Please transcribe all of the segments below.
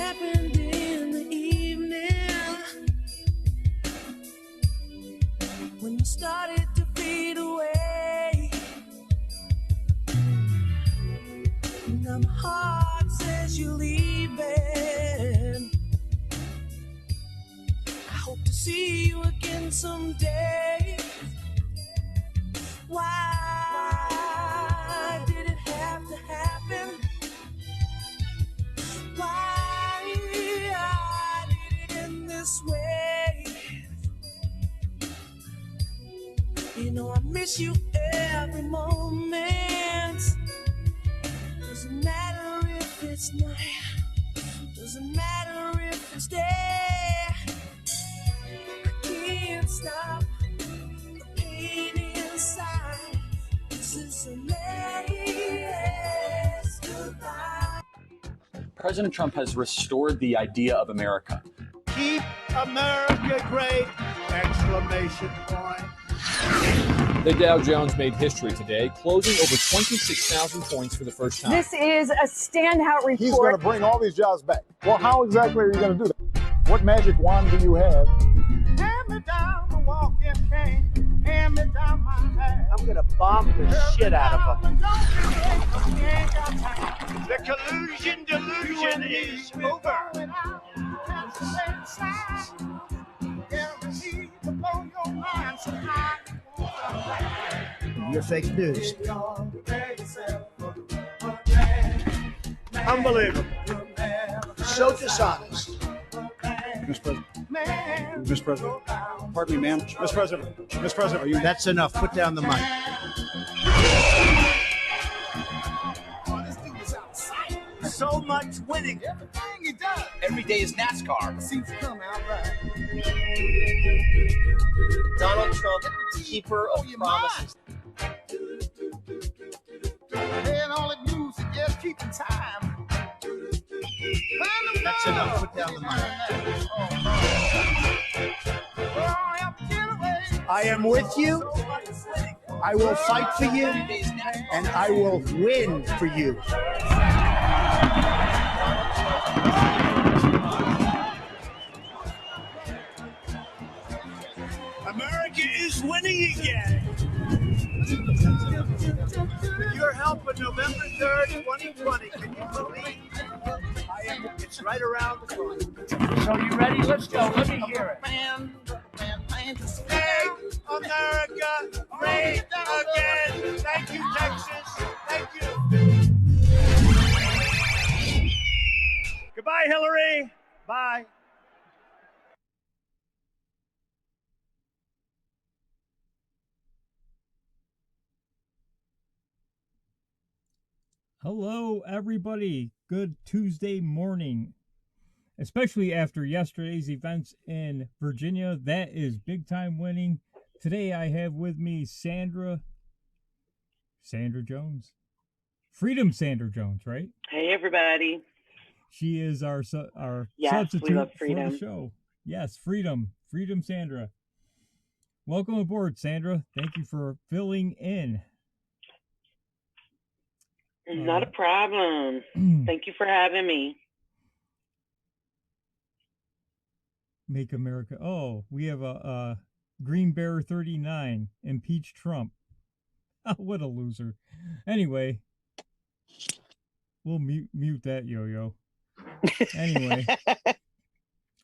happened in the evening when you started to fade away. Now my heart says you're leaving. I hope to see you again someday. Why did it have to happen? Why did it end this way? You know I miss you every moment. Doesn't matter if it's night, doesn't matter if it's day. I can't stop the pain inside. This is a last goodbye. President Trump has restored the idea of America. Keep America great! Exclamation point. The Dow Jones made history today, closing over 26,000 points for the first time. This is a standout report. He's going to bring all these jobs back. Well, how exactly are you going to do that? What magic wand do you have? Hand me down the walking cane. Hand me down my hat. I'm going to bomb the shit out of them. The collusion delusion is over. You're fake news. Unbelievable. So dishonest. Mr. President. Mr. President. Pardon me, ma'am. Mr. President. Mr. President, are you... That's enough. Put down the mic. So much winning. Everything he does. Every day is NASCAR. Seems to come out right. Donald Trump, keeper of promises. And all it moves is just keeping time. That's enough. Put down the mic. I am with you. I will fight for you. And I will win for you. America is winning again. With your help on November 3rd, 2020, can you believe? It's right around the corner. So you ready? Let's go. Let me hear it. Make America great again. Thank you, Texas. Thank you. Goodbye, Hillary. Bye. Hello, everybody. Good Tuesday morning, especially after yesterday's events in Virginia. That is big time winning. Today I have with me Sandra Jones. Freedom Sandra Jones, right? Hey, everybody. She is our Yes, substitute we love for freedom. the show. Yes, Freedom Sandra. Welcome aboard, Sandra. Thank you for filling in. Not a problem. Thank you for having me. Make America. Oh, we have a Green Bear 39. Impeach Trump. What a loser. Anyway, we'll mute that yo-yo. Anyway.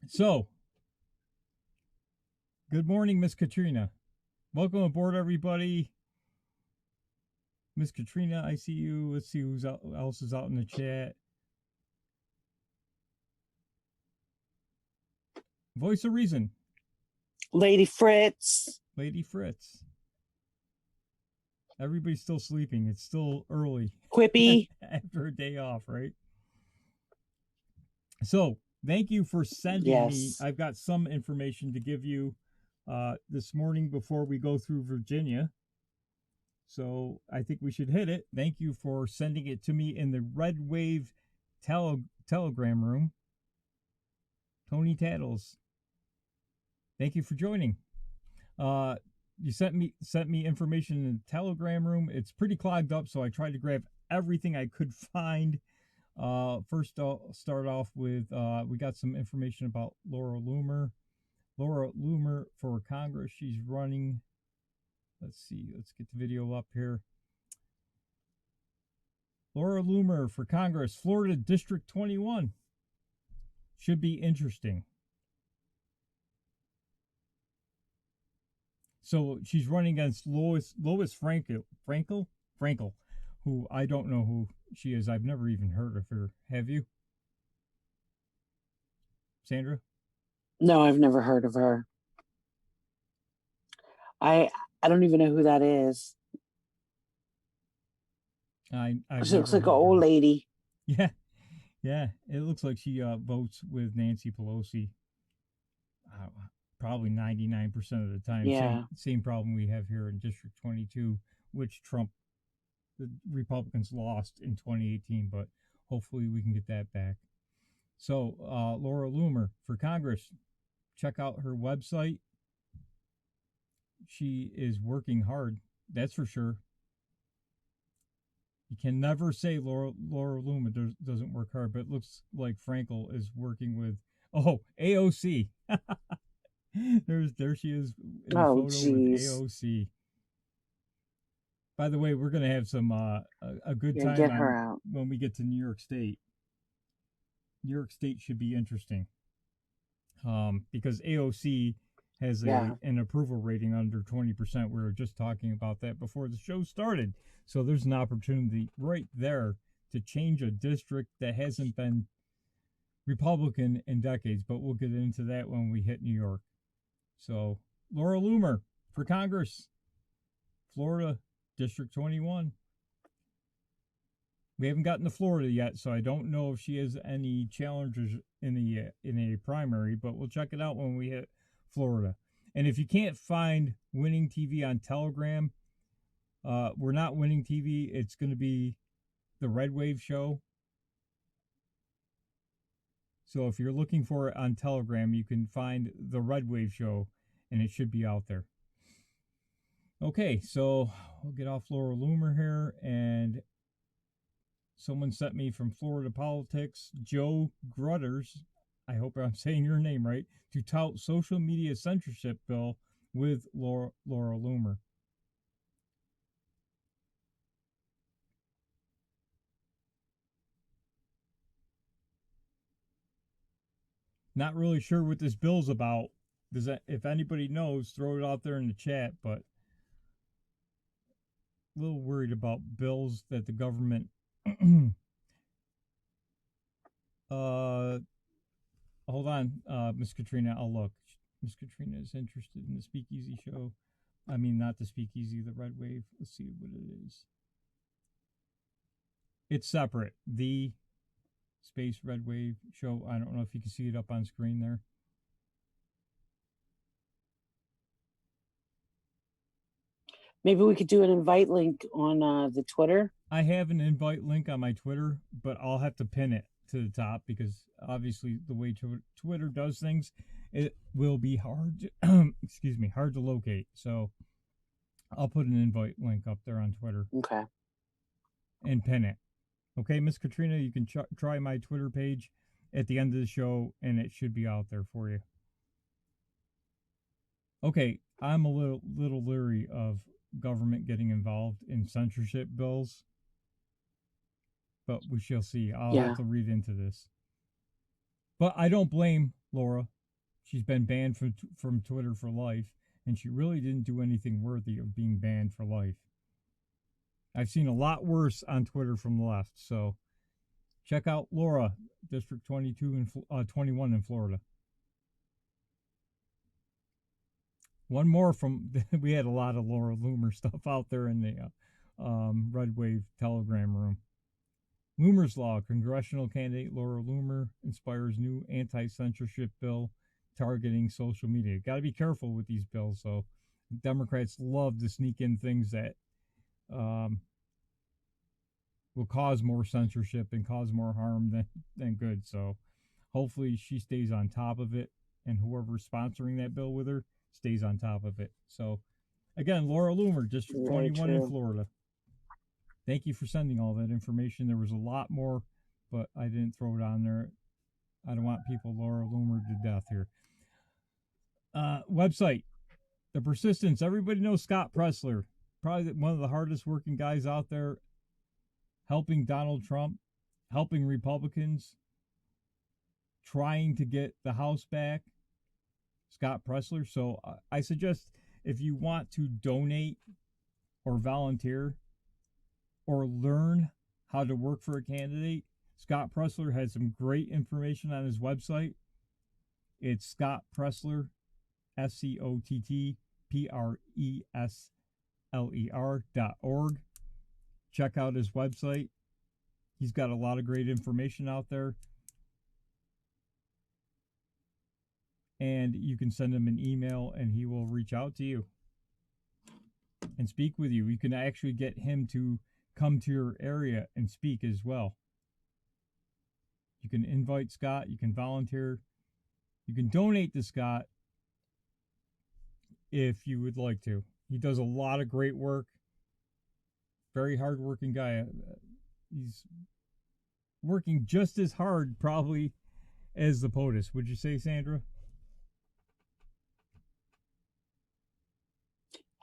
So, good morning, Miss Katrina. Welcome aboard, everybody. Miss Katrina, I see you. Let's see who else is out in the chat. Voice of Reason. Lady Fritz. Lady Fritz. Everybody's still sleeping. It's still early. Quippy. After a day off, right? So, thank you for sending me. I've got some information to give you this morning before we go through Virginia. So I think we should hit it. Thank you for sending it to me in the Redwave Telegram room. Tony Tattles. Thank you for joining. You sent me information in the Telegram room. It's pretty clogged up, so I tried to grab everything I could find. First, I'll start off with we got some information about Laura Loomer. Laura Loomer for Congress. She's running. Let's see. Let's get the video up here. Laura Loomer for Congress, Florida District 21. Should be interesting. So she's running against Lois Frankel, who I don't know who she is. I've never even heard of her. Have you, Sandra? No, I've never heard of her. I don't even know who that is. She looks like an old lady. Yeah, yeah. It looks like she votes with Nancy Pelosi. Probably 99% of the time. Yeah. Same problem we have here in District 22, which the Republicans lost in 2018, but hopefully we can get that back. So Laura Loomer for Congress, check out her website. She is working hard, that's for sure. You can never say Laura Loomer doesn't work hard, but it looks like Frankel is working with AOC. There she is in a photo with AOC. By the way, we're gonna have some a good time get her out when we get to New York State. New York State should be interesting, because AOC has an approval rating under 20%. We were just talking about that before the show started. So there's an opportunity right there to change a district that hasn't been Republican in decades. But we'll get into that when we hit New York. So Laura Loomer for Congress, Florida District 21. We haven't gotten to Florida yet, so I don't know if she has any challengers in a primary, but we'll check it out when we hit Florida. And if you can't find Winning TV on Telegram, we're not Winning TV. It's going to be the Redwave show. So if you're looking for it on Telegram, you can find the Redwave show, and it should be out there. Okay, so we'll get off Laura Loomer here, and someone sent me from Florida Politics, Joe Grutters, I hope I'm saying your name right, to tout social media censorship bill with Laura Loomer. Not really sure what this bill's about. If anybody knows, throw it out there in the chat, but a little worried about bills that the government hold on, Miss Katrina, I'll look. Miss Katrina is interested in the Speakeasy show. I mean, not the Speakeasy, the Redwave. Let's see what it is. It's separate. The Space Redwave show. I don't know if you can see it up on screen there. Maybe we could do an invite link on the Twitter. I have an invite link on my Twitter, but I'll have to pin it to the top because obviously the way Twitter does things, it will be hard hard to locate. So I'll put an invite link up there on Twitter. Okay. And pin it. Okay, Miss Katrina, you can try my Twitter page at the end of the show, and it should be out there for you. Okay, I'm a little leery of government getting involved in censorship bills, but we shall see. I'll have to read into this. But I don't blame Laura. She's been banned from Twitter for life, and she really didn't do anything worthy of being banned for life. I've seen a lot worse on Twitter from the left, so check out Laura, District 22 and 21 in Florida. One more we had a lot of Laura Loomer stuff out there in the Redwave Telegram room. Loomer's Law, congressional candidate Laura Loomer inspires new anti-censorship bill targeting social media. Got to be careful with these bills. So Democrats love to sneak in things that will cause more censorship and cause more harm than good. So hopefully she stays on top of it, and whoever's sponsoring that bill with her stays on top of it. So again, Laura Loomer, District 21 in Florida. Thank you for sending all that information. There was a lot more but I didn't throw it on there. I don't want people Laura Loomer to death here. Website, The Persistence. Everybody knows Scott Pressler, probably one of the hardest working guys out there, helping Donald Trump, helping Republicans, trying to get the House back. Scott Pressler. So I suggest if you want to donate or volunteer or learn how to work for a candidate, Scott Pressler has some great information on his website. It's Scott Pressler, ScottPresler.org. Check out his website. He's got a lot of great information out there. And you can send him an email and he will reach out to you and speak with you. You can actually get him to come to your area and speak as well. You can invite Scott. You can volunteer. You can donate to Scott if you would like to. He does a lot of great work. Very hardworking guy. He's working just as hard probably as the POTUS. Would you say, Sandra?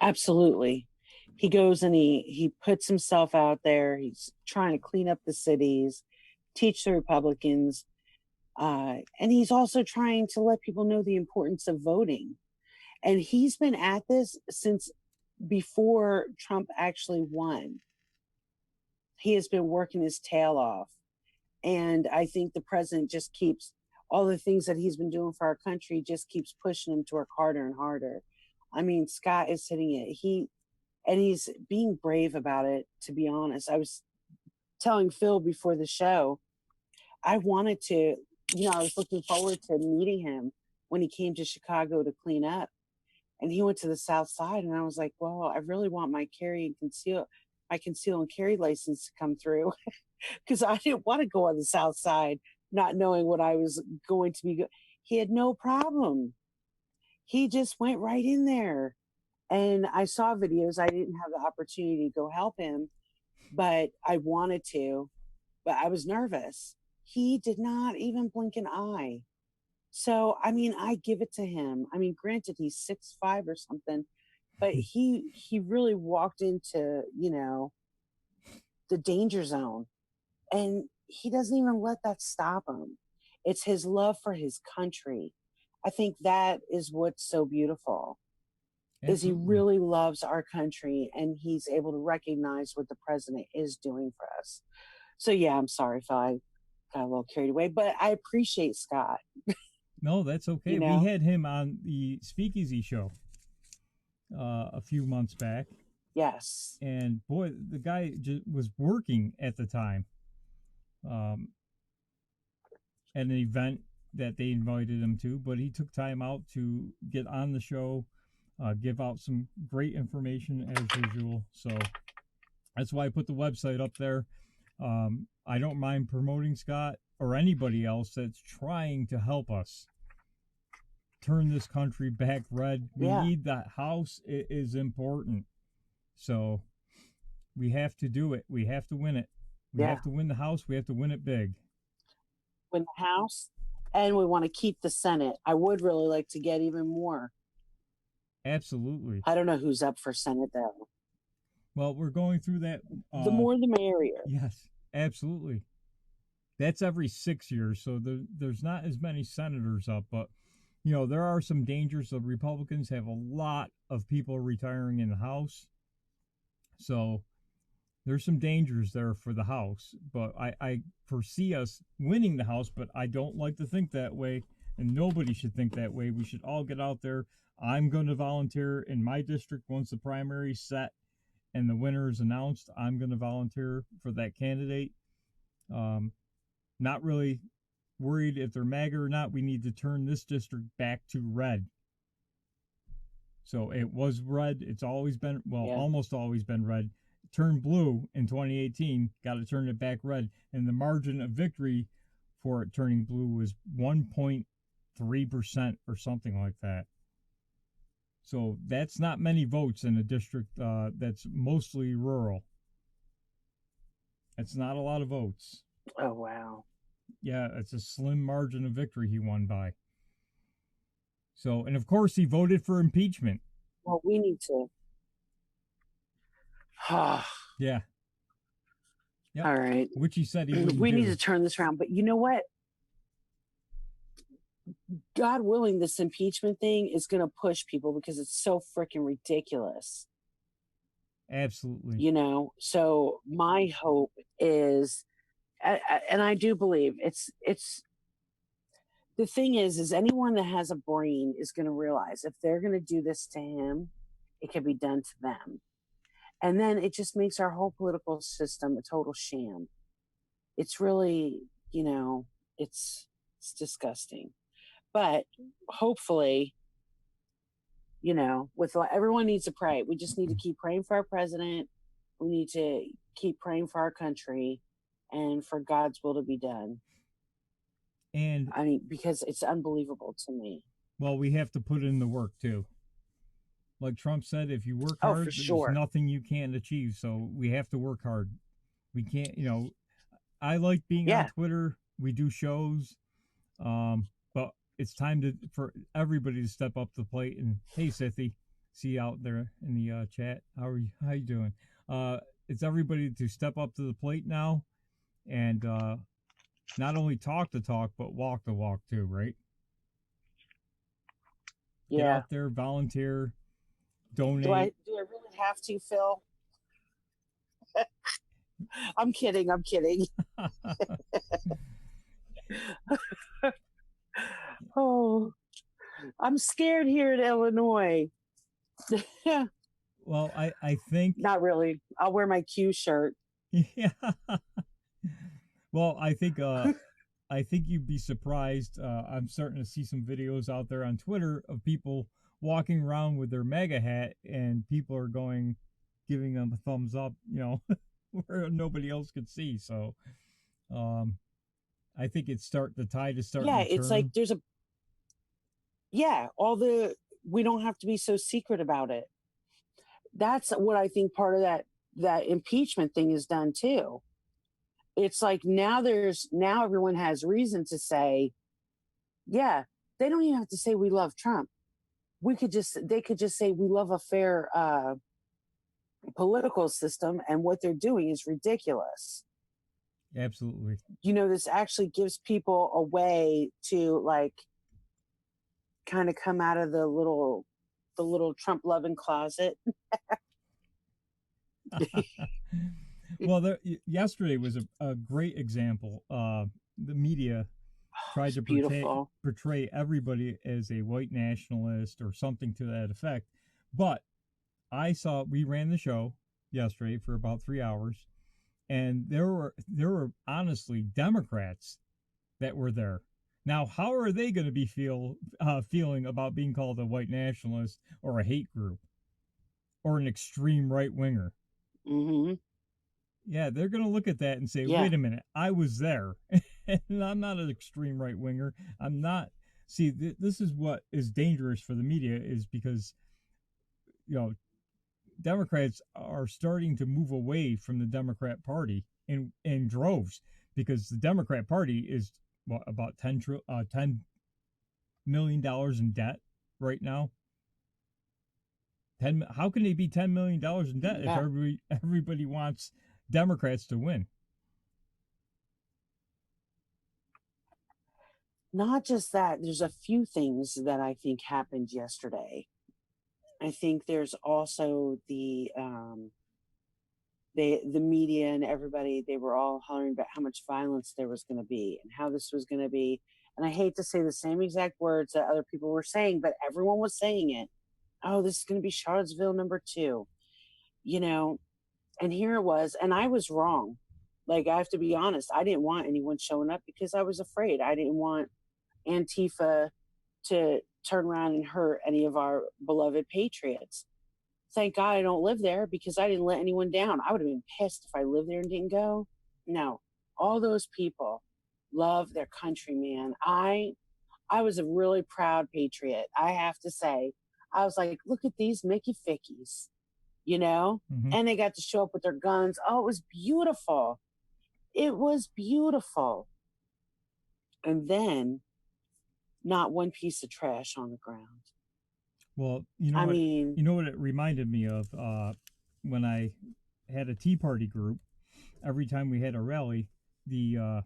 Absolutely. He goes and he puts himself out there. He's trying to clean up the cities, teach the Republicans, and he's also trying to let people know the importance of voting. And he's been at this since before Trump actually won. He has been working his tail off. And I think the president just keeps all the things that he's been doing for our country, just keeps pushing him to work harder and harder. I mean, Scott is hitting it. He's being brave about it, to be honest. I was telling Phil before the show, I wanted to, I was looking forward to meeting him when he came to Chicago to clean up. And he went to the South Side, and I was like, well, I really want my conceal and carry license to come through, because I didn't want to go on the South Side, not knowing what I was going to be. He had no problem. He just went right in there. And I saw videos. I didn't have the opportunity to go help him, but I wanted to, but I was nervous. He did not even blink an eye. So, I mean, I give it to him. I mean, granted, he's 6'5" or something, but he really walked into, the danger zone. And he doesn't even let that stop him. It's his love for his country. I think that is what's so beautiful. Absolutely. Is he really loves our country, and he's able to recognize what the president is doing for us. So, yeah, I'm sorry if I got a little carried away, but I appreciate Scott. No, that's okay. We had him on the Speakeasy show a few months back. Yes. And boy, the guy was working at the time at an event that they invited him to, but he took time out to get on the show, give out some great information as usual. So that's why I put the website up there. I don't mind promoting Scott or anybody else that's trying to help us turn this country back red. We need that House. It is important. So we have to do it. We have to win it. We have to win the House. We have to win it big. Win the House, and we want to keep the Senate. I would really like to get even more. Absolutely. I don't know who's up for Senate, though. Well, we're going through that. The more the merrier. Yes, absolutely. That's every 6 years, so there's not as many senators up, but there are some dangers. The Republicans have a lot of people retiring in the House, so there's some dangers there for the House. But I foresee us winning the House, but I don't like to think that way, and nobody should think that way. We should all get out there. I'm going to volunteer in my district once the primary's set and the winner is announced. I'm going to volunteer for that candidate. Not really worried if they're MAGA or not. We need to turn this district back to red. So it was red. It's always been, almost always been red. It turned blue in 2018. Got to turn it back red. And the margin of victory for it turning blue was 1.3% or something like that. So that's not many votes in a district that's mostly rural. It's not a lot of votes. Oh, wow. Yeah, it's a slim margin of victory he won by. So, and of course, he voted for impeachment. Well, we need to. Yeah. Yep. All right. Which he said he wouldn't We do. need to turn this around. But you know what? God willing, this impeachment thing is going to push people because it's so freaking ridiculous. Absolutely. You know, so my hope is, and I do believe it's the thing is anyone that has a brain is going to realize if they're going to do this to him, it can be done to them. And then it just makes our whole political system a total sham. It's really, you know, it's disgusting. But hopefully, you know, everyone needs to pray. We just need to keep praying for our president. We need to keep praying for our country and for God's will to be done. And I mean, because it's unbelievable to me. Well, we have to put in the work too. Like Trump said, if you work hard, there's nothing you can't achieve. So we have to work hard. We can't, you know, I like being on Twitter. We do shows. But it's time for everybody to step up to the plate. And hey, Sithy, see you out there in the chat. How you doing? It's everybody to step up to the plate now, and not only talk the talk, but walk the walk too. Right? Yeah. Get out there, volunteer, donate. Do I really have to, Phil? I'm kidding. Oh, I'm scared here in Illinois. Well, I think not really. I'll wear my Q shirt. Yeah. Well, I think you'd be surprised. I'm starting to see some videos out there on Twitter of people walking around with their MAGA hat, and people are giving them a thumbs up, you know, where nobody else could see. So, I think the tide is starting to turn. Yeah, it's like we don't have to be so secret about it. That's what I think part of that impeachment thing is done too. It's like now everyone has reason to say, yeah, they don't even have to say we love Trump. They could just say we love a fair political system, and what they're doing is ridiculous. Absolutely. You know, this actually gives people a way to like kind of come out of the little Trump loving closet. Well, yesterday was a great example. The media tried to portray everybody as a white nationalist or something to that effect. But we ran the show yesterday for about 3 hours, and there were honestly Democrats that were there. Now, how are they going to be feeling about being called a white nationalist or a hate group or an extreme right winger? Mm-hmm. Yeah, they're going to look at that and say, wait a minute, I was there. And I'm not an extreme right winger. I'm not. See, this is what is dangerous for the media, is because, you know, Democrats are starting to move away from the Democrat Party in droves, because the Democrat Party is about $10 million in debt right now. How can they be $10 million in debt if everybody wants Democrats to win? Not just that, there's a few things that I think happened yesterday. I think there's also the media and everybody, they were all hollering about how much violence there was going to be and how this was going to be. And I hate to say the same exact words that other people were saying, but everyone was saying it. Oh, this is going to be Charlottesville #2, you know, and here it was. And I was wrong. Like, I have to be honest. I didn't want anyone showing up because I was afraid. I didn't want Antifa to turn around and hurt any of our beloved patriots. Thank God I don't live there, because I didn't let anyone down. I would have been pissed if I lived there and didn't go. No, all those people love their country, man. I was a really proud patriot, I have to say. I was like, look at these Mickey Fickies, you know? Mm-hmm. And they got to show up with their guns. Oh, it was beautiful. It was beautiful. And then not one piece of trash on the ground. Well, you know what it reminded me of when I had a Tea Party group. Every time we had a rally, the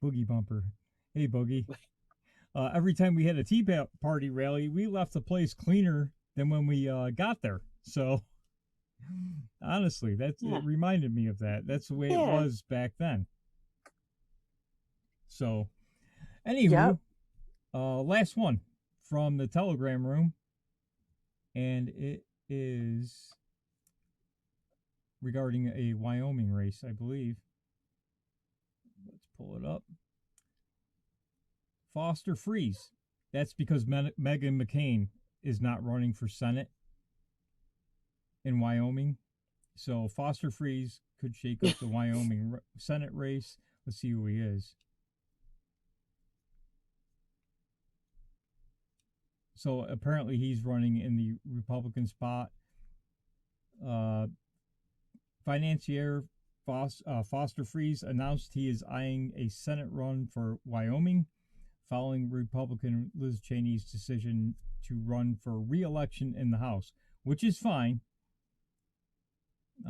Boogie Bumper. Hey, Boogie. Every time we had a Tea Party rally, we left the place cleaner than when we got there. So, honestly, it reminded me of that. That's the way it was back then. So, anywho, last one from the Telegram room, and it is regarding a Wyoming race, I believe. Let's pull it up. Foster Freeze. That's because Meghan McCain is not running for Senate in Wyoming. So Foster Freeze could shake up the Wyoming Senate race. Let's see who he is. So apparently he's running in the Republican spot. Financier Foster Freeze announced he is eyeing a Senate run for Wyoming, following Republican Liz Cheney's decision to run for re-election in the House, which is fine.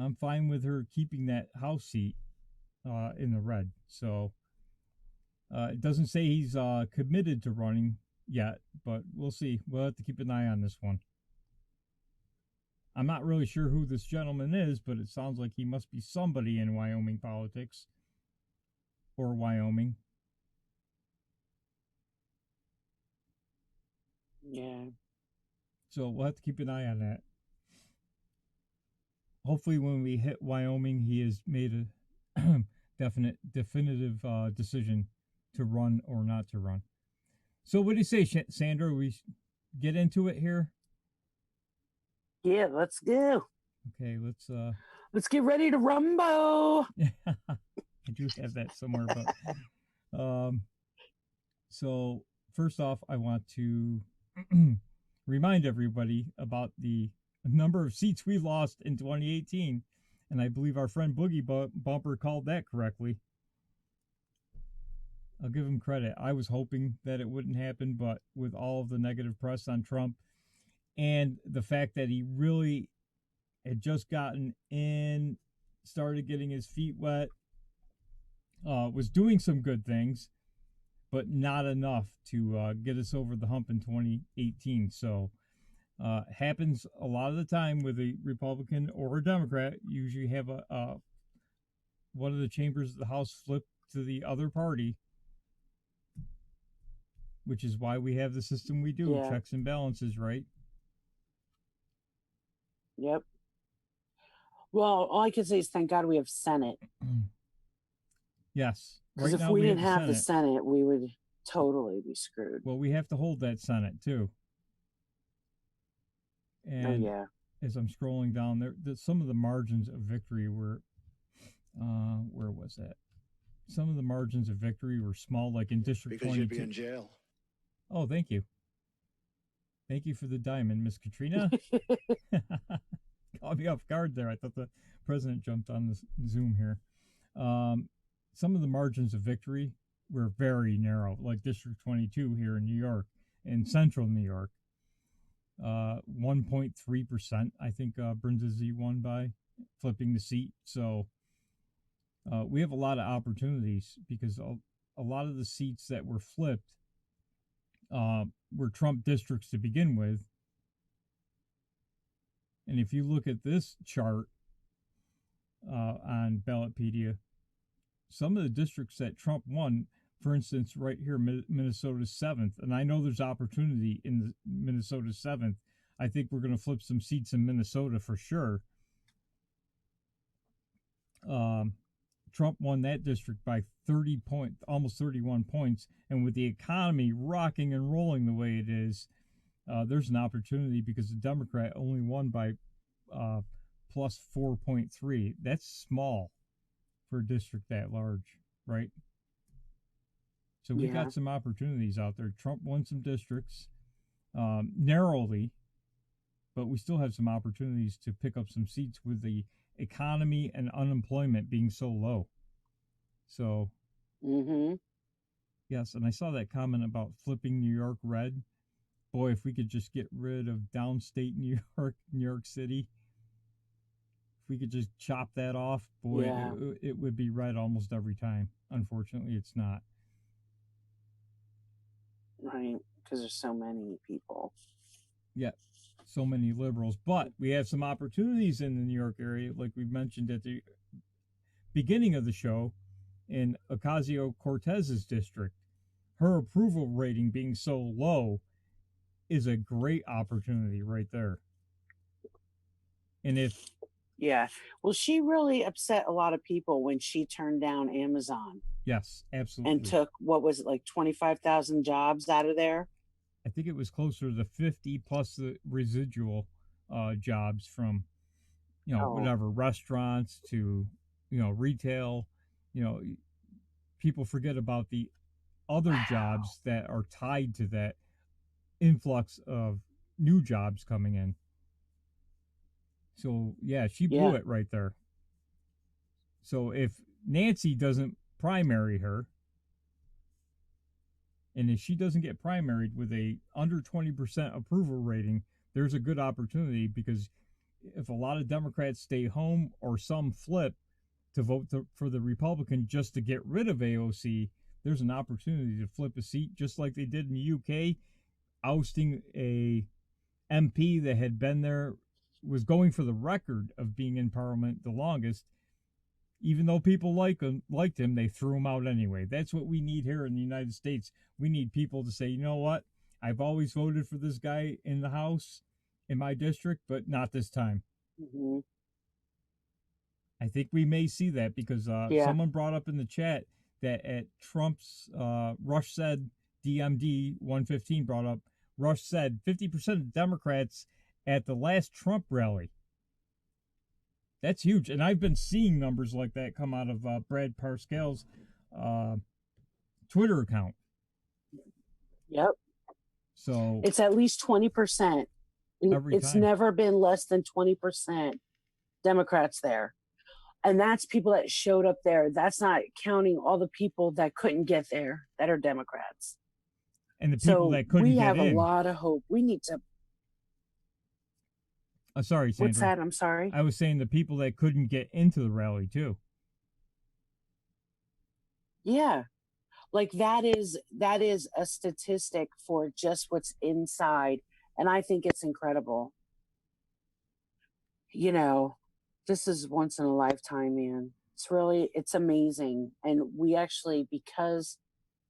I'm fine with her keeping that House seat in the red. So it doesn't say he's committed to running yet, but we'll see. We'll have to keep an eye on this one. I'm not really sure who this gentleman is, but it sounds like he must be somebody in Wyoming politics or Wyoming. Yeah. So we'll have to keep an eye on that. Hopefully when we hit Wyoming, he has made a definitive decision to run or not to run. So what do you say, Sandra? We get into it here? Yeah, let's go. Okay, let's get ready to rumble. I do have that somewhere, but so first off, I want to remind everybody about the number of seats we lost in 2018, and I believe our friend Boogie Bumper called that correctly. I'll give him credit. I was hoping that it wouldn't happen, but with all of the negative press on Trump and the fact that he really had just gotten in, started getting his feet wet, was doing some good things, but not enough to get us over the hump in 2018. So happens a lot of the time with a Republican or a Democrat. You usually have one of the chambers of the House flip to the other party, which is why we have the system we do, checks and balances, right? Yep. Well, all I can say is thank God we have Senate. Yes. Because if we didn't have the Senate, we would totally be screwed. Well, we have to hold that Senate too. And as I'm scrolling down there, some of the margins of victory were, where was that? Some of the margins of victory were small, like in District 22. Because you'd be in jail. Oh, thank you. Thank you for the diamond, Miss Katrina. Caught me off guard there. I thought the president jumped on the Zoom here. Some of the margins of victory were very narrow, like District 22 here in New York, in central New York. 1.3%, I think Brindisi won by flipping the seat. So we have a lot of opportunities because a lot of the seats that were flipped were Trump districts to begin with. And if you look at this chart on Ballotpedia, some of the districts that Trump won, for instance, right here, Minnesota's 7th, and I know there's opportunity in the Minnesota's 7th. I think we're going to flip some seats in Minnesota for sure. Trump won that district by 30 points, almost 31 points. And with the economy rocking and rolling the way it is, there's an opportunity because the Democrat only won by plus 4.3. That's small for a district that large, right? So we've got some opportunities out there. Trump won some districts narrowly, but we still have some opportunities to pick up some seats with the economy and unemployment being so low. So, yes, and I saw that comment about flipping New York red. Boy, if we could just get rid of downstate New York City, if we could just chop that off, boy, it would be red almost every time. Unfortunately, it's not. Right, because there's so many people. Yeah, so many liberals. But we have some opportunities in the New York area, like we mentioned at the beginning of the show, in Ocasio-Cortez's district. Her approval rating being so low is a great opportunity right there. And if... Yeah. Well, she really upset a lot of people when she turned down Amazon. Yes, absolutely. And took, what was it, like 25,000 jobs out of there? I think it was closer to 50 plus the residual jobs from, whatever, restaurants to, retail. People forget about the other jobs that are tied to that influx of new jobs coming in. So, yeah, she blew it right there. So if Nancy doesn't primary her, and if she doesn't get primaried with a under 20% approval rating, there's a good opportunity, because if a lot of Democrats stay home or some flip to vote for the Republican just to get rid of AOC, there's an opportunity to flip a seat, just like they did in the UK, ousting a MP that had been there, was going for the record of being in Parliament the longest. Even though people liked him, they threw him out anyway. That's what we need here in the United States. We need people to say, you know what? I've always voted for this guy in the House, in my district, but not this time. I think we may see that, because someone brought up in the chat that at Trump's, Rush said, DMD 115 brought up, Rush said 50% of Democrats at the last Trump rally. That's huge. And I've been seeing numbers like that come out of Brad Parscale's Twitter account. Yep. So it's at least 20%. It's never been less than 20% Democrats there. And that's people that showed up there. That's not counting all the people that couldn't get there that are Democrats. And the people that couldn't get in. We have a lot of hope. We need to... Sorry, Sandra. What's that? I'm sorry. I was saying the people that couldn't get into the rally too. Yeah. Like that is a statistic for just what's inside. And I think it's incredible. This is once in a lifetime, man. It's amazing. And we actually, because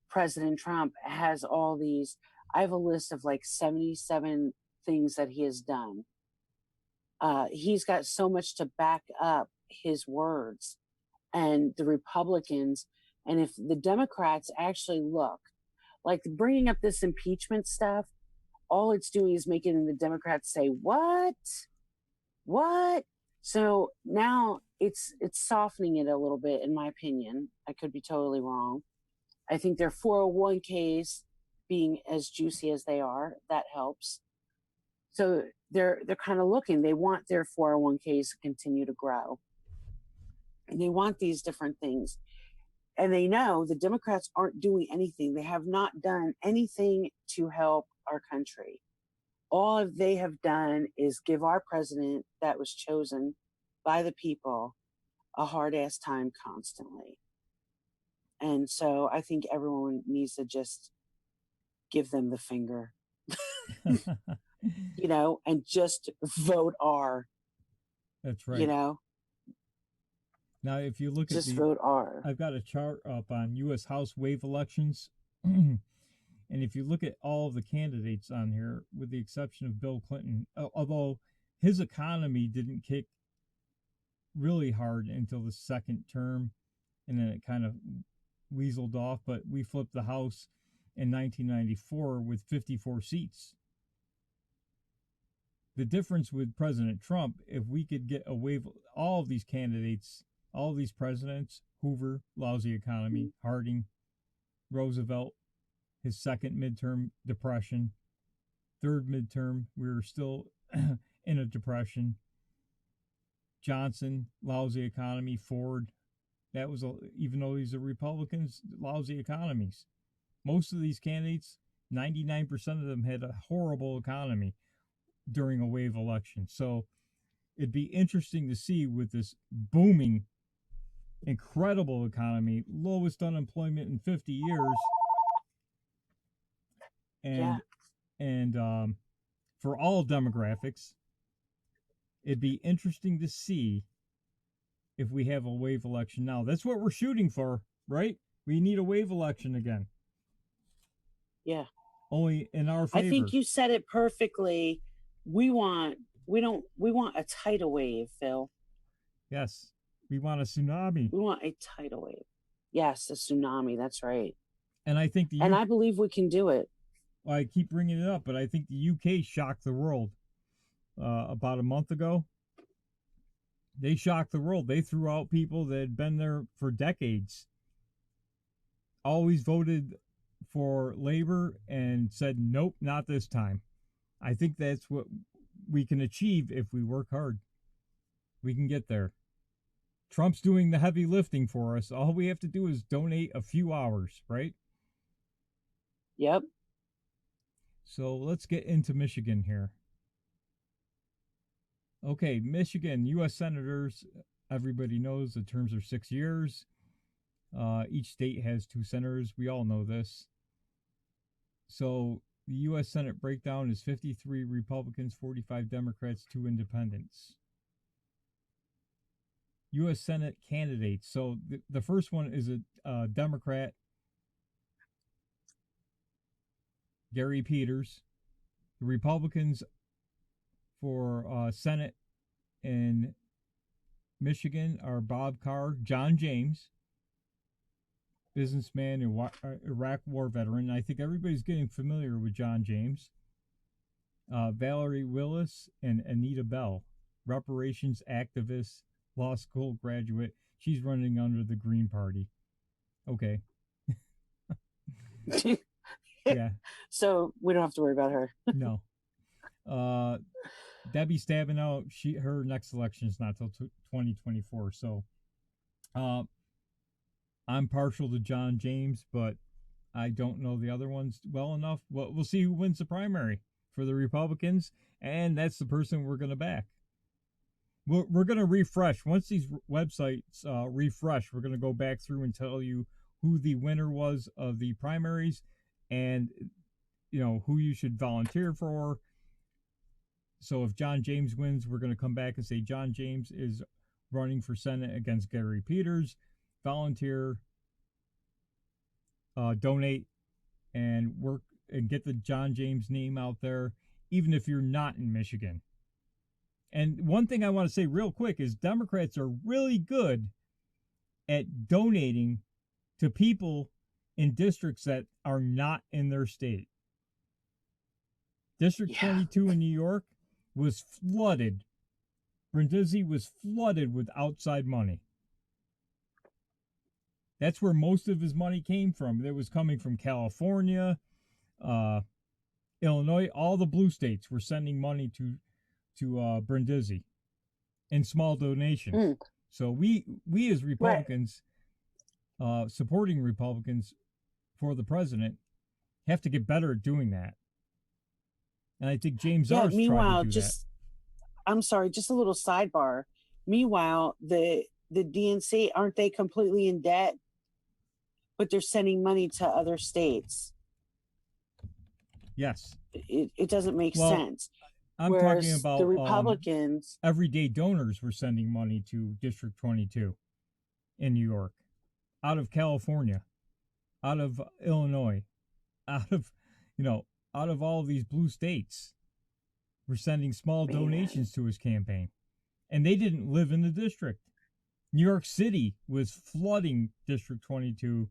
President Trump has all these, I have a list of like 77 things that he has done. He's got so much to back up his words, and the Republicans. And if the Democrats actually look, like bringing up this impeachment stuff, all it's doing is making the Democrats say, what? So now it's softening it a little bit, in my opinion. I could be totally wrong. I think their 401ks being as juicy as they are, that helps. So they're kind of looking. They want their 401ks to continue to grow. And they want these different things. And they know the Democrats aren't doing anything. They have not done anything to help our country. All they have done is give our president that was chosen by the people a hard-ass time constantly. And so I think everyone needs to just give them the finger. And just vote R. That's right. Now, if you look just vote R. I've got a chart up on U.S. House wave elections. And if you look at all of the candidates on here, with the exception of Bill Clinton, although his economy didn't kick really hard until the second term, and then it kind of weaseled off, but we flipped the House in 1994 with 54 seats. The difference with President Trump, if we could get a wave, all of these candidates, all of these presidents, Hoover, lousy economy, Harding, Roosevelt, his second midterm depression, third midterm, we were still in a depression. Johnson, lousy economy. Ford, that was even though these are Republicans, lousy economies. Most of these candidates, 99% of them had a horrible economy during a wave election. So it'd be interesting to see with this booming, incredible economy, lowest unemployment in 50 years, and for all demographics, it'd be interesting to see if we have a wave election now. That's what we're shooting for, right? We need a wave election again. Yeah. Only in our favor. I think you said it perfectly. We want a tidal wave, Phil. Yes. We want a tsunami. We want a tidal wave. Yes, a tsunami. That's right. And I think I believe we can do it. Well, I keep bringing it up, but I think the UK shocked the world about a month ago. They shocked the world. They threw out people that had been there for decades, always voted for Labour, and said, nope, not this time. I think that's what we can achieve if we work hard. We can get there. Trump's doing the heavy lifting for us. All we have to do is donate a few hours, right? Yep. So let's get into Michigan here. Okay, Michigan, U.S. senators, everybody knows the terms are 6 years. Each state has 2 senators. We all know this. So the U.S. Senate breakdown is 53 Republicans, 45 Democrats, 2 independents. U.S. Senate candidates. So the first one is a Democrat, Gary Peters. The Republicans for Senate in Michigan are Bob Carr, John James, businessman, Iraq war veteran. I think everybody's getting familiar with John James. Valerie Willis and Anita Bell, reparations activist, law school graduate. She's running under the Green Party. Okay. Yeah. So we don't have to worry about her. No. Debbie Stabenow, her next election is not till 2024. So I'm partial to John James, but I don't know the other ones well enough. Well, we'll see who wins the primary for the Republicans, and that's the person we're going to back. We're going to refresh. Once these websites refresh, we're going to go back through and tell you who the winner was of the primaries and, you know, who you should volunteer for. So if John James wins, we're going to come back and say John James is running for Senate against Gary Peters. Volunteer, donate, and work and get the John James name out there, even if you're not in Michigan. And one thing I want to say real quick is Democrats are really good at donating to people in districts that are not in their state. District 22 in New York was flooded. Brindisi was flooded with outside money. That's where most of his money came from. It was coming from California, Illinois. All the blue states were sending money to Brindisi in small donations. So we as Republicans, supporting Republicans for the president, have to get better at doing that. And I think James R's meanwhile, tried to do that. I'm sorry, just a little sidebar. Meanwhile, the DNC, aren't they completely in debt? But they're sending money to other states. Yes. It doesn't make sense. I'm Whereas talking about the Republicans. Everyday donors were sending money to District 22 in New York, out of California, out of Illinois, out of all these blue states. Were sending small donations to his campaign. And they didn't live in the district. New York City was flooding District 22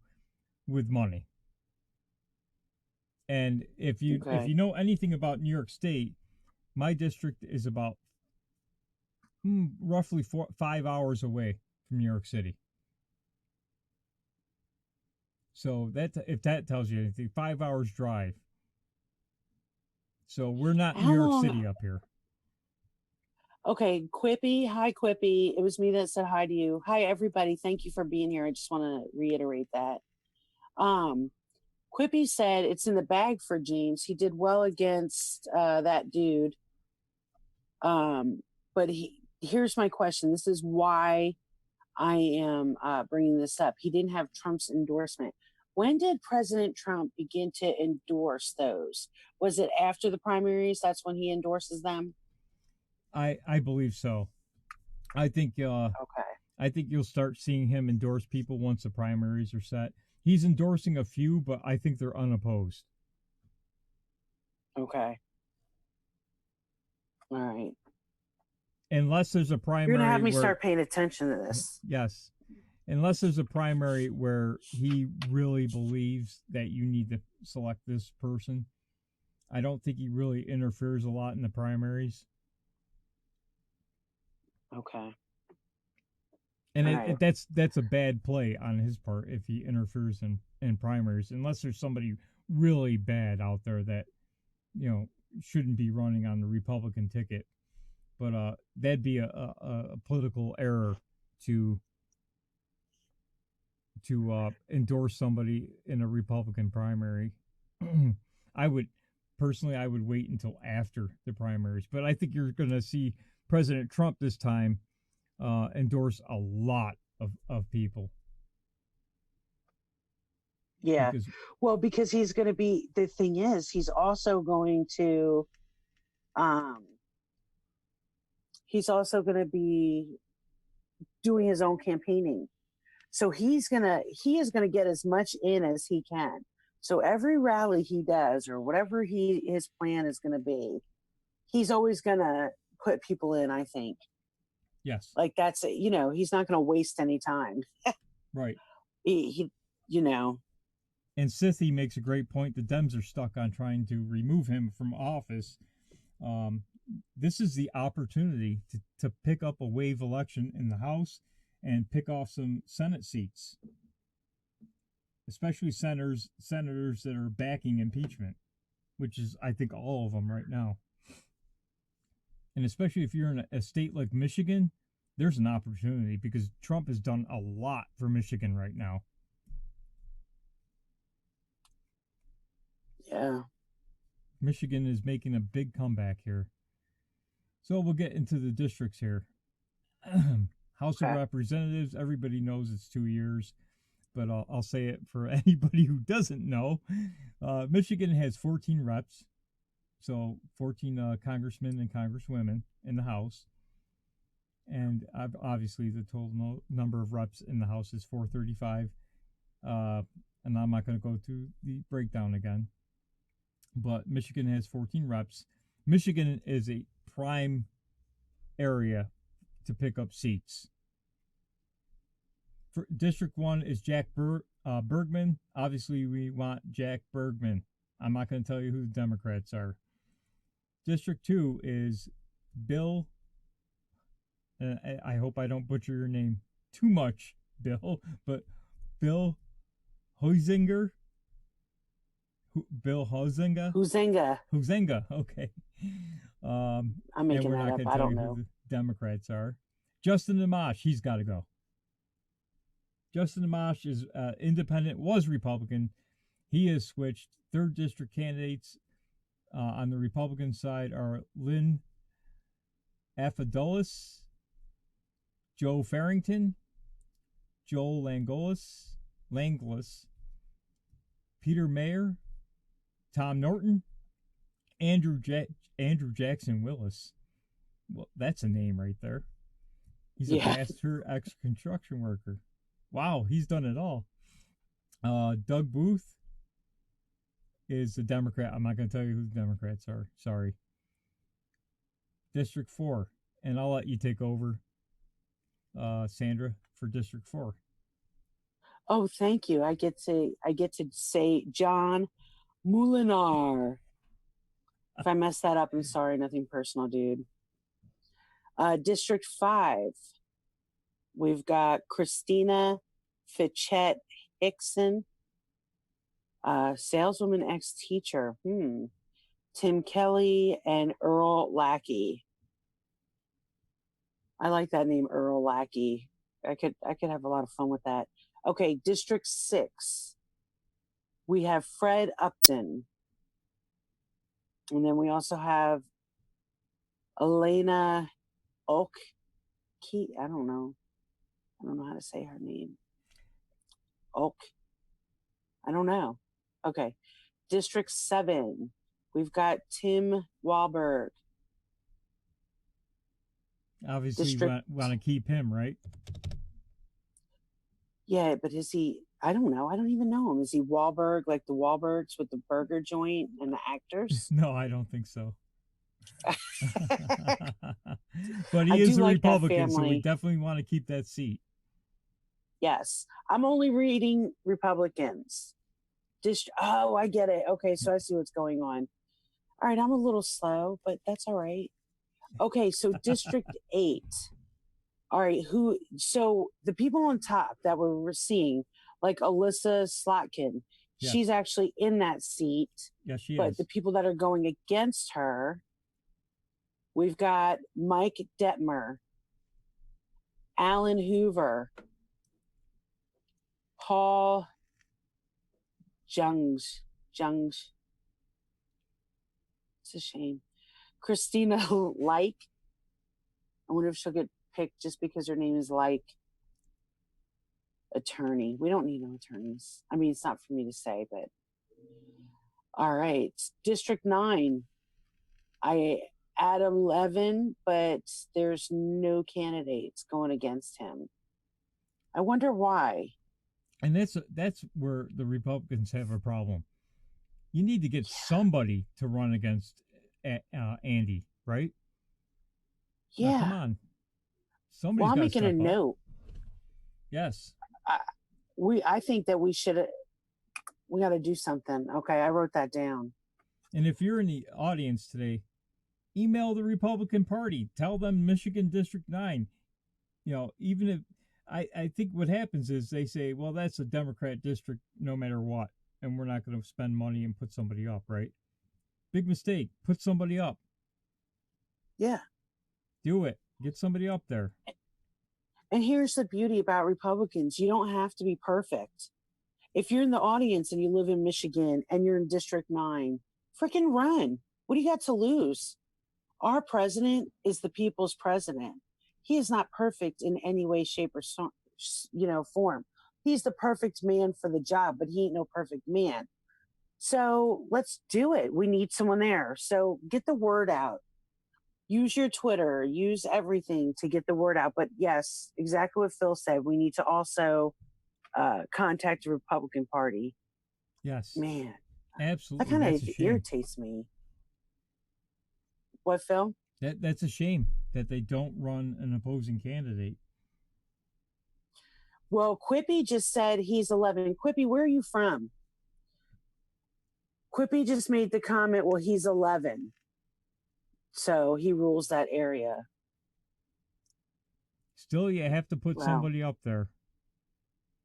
with money. And if you know anything about New York State, my district is about roughly 5 hours away from New York City. So if that tells you anything, 5 hours drive. So we're not New York City up here. Okay, Quippy. Hi, Quippy. It was me that said hi to you. Hi, everybody. Thank you for being here. I just want to reiterate that. Quippy said it's in the bag for James. He did well against that dude. But here's my question. This is why I am bringing this up. He didn't have Trump's endorsement. When did President Trump begin to endorse those? Was it after the primaries? That's when he endorses them? I believe so. I think Okay. I think you'll start seeing him endorse people once the primaries are set. He's endorsing a few, but I think they're unopposed. Okay. All right. Unless there's a primary. You're gonna have me start paying attention to this. Yes. Unless there's a primary where he really believes that you need to select this person. I don't think he really interferes a lot in the primaries. Okay. And that's a bad play on his part if he interferes in primaries, unless there's somebody really bad out there that, you know, shouldn't be running on the Republican ticket. But that'd be a political error to endorse somebody in a Republican primary. I would wait until after the primaries, but I think you're going to see President Trump this time endorse a lot of people. Yeah. Because he's going to be, the thing is, he's also going to be doing his own campaigning. So he is going to get as much in as he can. So every rally he does or whatever his plan is going to be, he's always going to put people in, I think. Yes. Like that's, you know, he's not going to waste any time. Right. He, you know. And Sithy makes a great point. The Dems are stuck on trying to remove him from office. This is the opportunity to pick up a wave election in the House and pick off some Senate seats, especially senators that are backing impeachment, which is, I think, all of them right now. And especially if you're in a state like Michigan, there's an opportunity because Trump has done a lot for Michigan right now. Yeah. Michigan is making a big comeback here. So we'll get into the districts here. House of Representatives, everybody knows it's 2 years, but I'll say it for anybody who doesn't know. Michigan has 14 reps, so 14 congressmen and congresswomen in the House. And obviously the total number of reps in the House is 435. And I'm not going to go through the breakdown again. But Michigan has 14 reps. Michigan is a prime area to pick up seats. For District 1 is Jack Bergman. Obviously, we want Jack Bergman. I'm not going to tell you who the Democrats are. District 2 is Bill. I hope I don't butcher your name too much, Bill, but Bill Huizenga. Bill Huizenga? Huizenga, okay. I'm making that up. I don't know who the Democrats are. Justin Amash, he's got to go. Justin Amash is independent, was Republican. He has switched. 3rd District candidates on the Republican side are Lynn Afidoulis, Joe Farrington, Joel Langlis, Peter Mayer, Tom Norton, Andrew Jackson Willis. Well, that's a name right there. He's a pastor, ex-construction worker. Wow, he's done it all. Doug Booth is a Democrat. I'm not going to tell you who the Democrats are. Sorry. District 4. And I'll let you take over, Sandra, for District 4. Oh, thank you. I get to say John Moulinar. If I mess that up, I'm sorry. Nothing personal, dude. District 5. We've got Christina Fichette Hickson, saleswoman ex-teacher. Tim Kelly and Earl Lackey. I like that name, Earl Lackey. I could have a lot of fun with that. Okay, District 6. We have Fred Upton. And then we also have Elena Oak. I don't know how to say her name. Oak. I don't know. Okay. District 7. We've got Tim Wahlberg. Obviously, you want to keep him, right? Yeah, but is he? I don't know. I don't even know him. Is he Wahlberg, like the Wahlbergs with the burger joint and the actors? No, I don't think so. But he is a Republican, so we definitely want to keep that seat. Yes. I'm only reading Republicans. Oh, I get it. Okay, so I see what's going on. All right, I'm a little slow, but that's all right. Okay, so District 8. All right, so the people on top that we're seeing, like Alyssa Slotkin, yes. She's actually in that seat. Yes, she is. But the people that are going against her, we've got Mike Detmer, Alan Hoover, Paul Jungs. It's a shame. Christina Like. I wonder if she'll get picked just because her name is Like. Attorney. We don't need no attorneys. I mean, it's not for me to say, but all right. District 9. Adam Levin, but there's no candidates going against him. I wonder why. And that's where the Republicans have a problem. You need to get somebody to run against Andy, right? Yeah. Now, come on. Somebody's well, I'm making a note. Yes. I think that we got to do something. Okay, I wrote that down. And if you're in the audience today, email the Republican Party. Tell them Michigan District 9. You know, even if I think what happens is they say, well, that's a Democrat district no matter what, and we're not going to spend money and put somebody up, right? Big mistake. Put somebody up. Yeah. Do it. Get somebody up there. And here's the beauty about Republicans. You don't have to be perfect. If you're in the audience and you live in Michigan and you're in District 9, freaking run. What do you got to lose? Our president is the people's president. He is not perfect in any way, shape, or form. He's the perfect man for the job, but he ain't no perfect man. So let's do it. We need someone there. So get the word out. Use your Twitter. Use everything to get the word out. But yes, exactly what Phil said. We need to also contact the Republican Party. Yes. Man. Absolutely. That kind of irritates me. What, Phil? That's a shame that they don't run an opposing candidate. Well, Quippy just said he's 11. Quippy, where are you from? Quippy just made the comment, well, he's 11. So he rules that area. Still, you have to put somebody up there.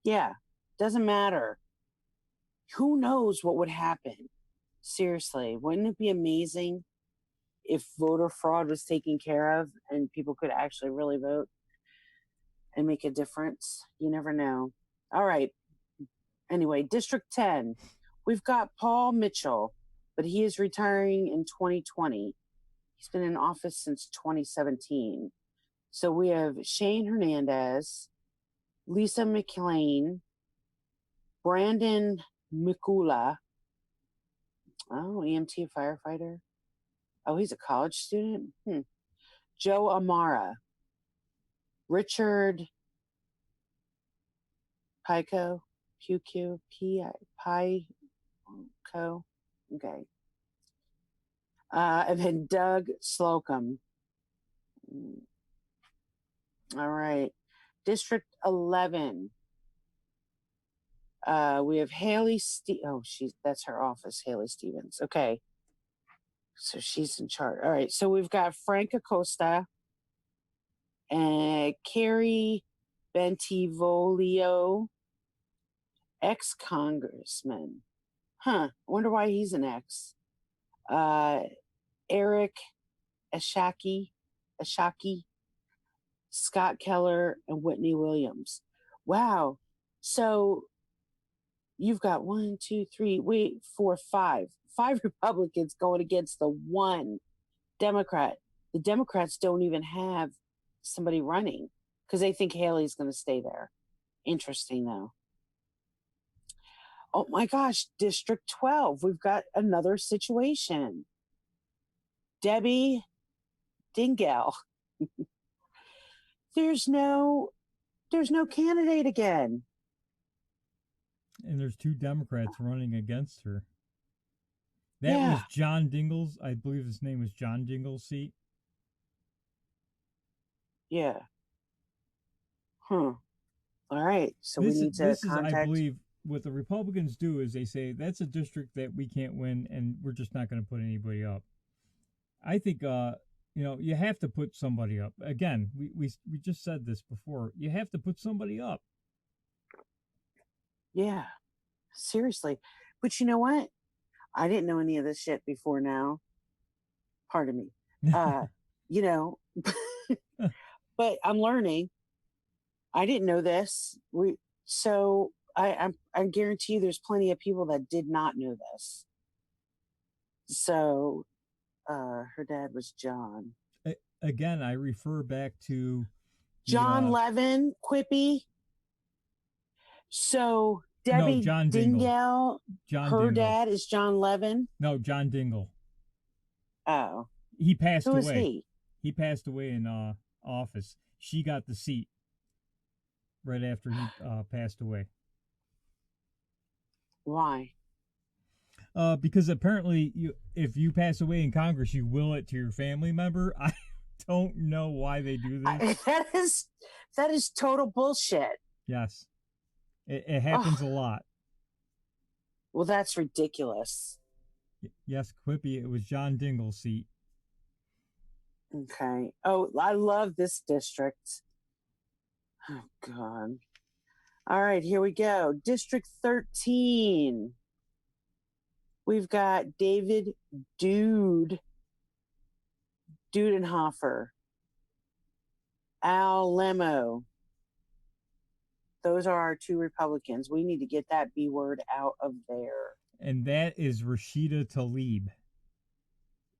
Yeah, doesn't matter. Who knows what would happen? Seriously, wouldn't it be amazing if voter fraud was taken care of and people could actually really vote and make a difference? You never know. All right. Anyway, District 10. We've got Paul Mitchell, but he is retiring in 2020. He's been in office since 2017. So we have Shane Hernandez, Lisa McLean, Brandon Mikula. Oh, EMT firefighter. Oh, he's a college student? Joe Amara. Richard Pico. Pico. Okay. And then Doug Slocum. All right. District 11. We have Haley that's her office, Haley Stevens. Okay. So she's in charge. All right. So we've got Frank Acosta and Carrie Bentivolio, ex-congressman. I wonder why he's an ex. Eric Ashaki, Scott Keller, and Whitney Williams. Wow. So you've got 5 Republicans going against the one Democrat. The Democrats don't even have somebody running because they think Haley's going to stay there. Interesting, though. Oh my gosh, District 12. We've got another situation. Debbie Dingell. There's no candidate again. And there's 2 Democrats running against her. That was John Dingell's, I believe his name was John Dingell's seat. Yeah. All right. So we need to contact. I believe what the Republicans do is they say that's a district that we can't win, and we're just not going to put anybody up. I think you have to put somebody up. Again, we just said this before. You have to put somebody up. Yeah, seriously. But you know what? I didn't know any of this shit before now. Pardon me. But I'm learning. I didn't know this. I guarantee you there's plenty of people that did not know this. So her dad was John. Again, I refer back to John Levin, Quippy. So Debbie Dingell, her dad is John Levin. No, John Dingell. Oh, he passed away. Who is he? He passed away in office. She got the seat right after he passed away. Why? Because apparently, if you pass away in Congress, you will it to your family member. I don't know why they do this. That is total bullshit. Yes, it happens a lot. Well, that's ridiculous. Yes, Quippy, it was John Dingell's seat. Okay. Oh, I love this district. Oh, God. All right, here we go. District 13. We've got David Dudenhofer, Al Lemo. Those are our 2 Republicans. We need to get that B word out of there. And that is Rashida Tlaib.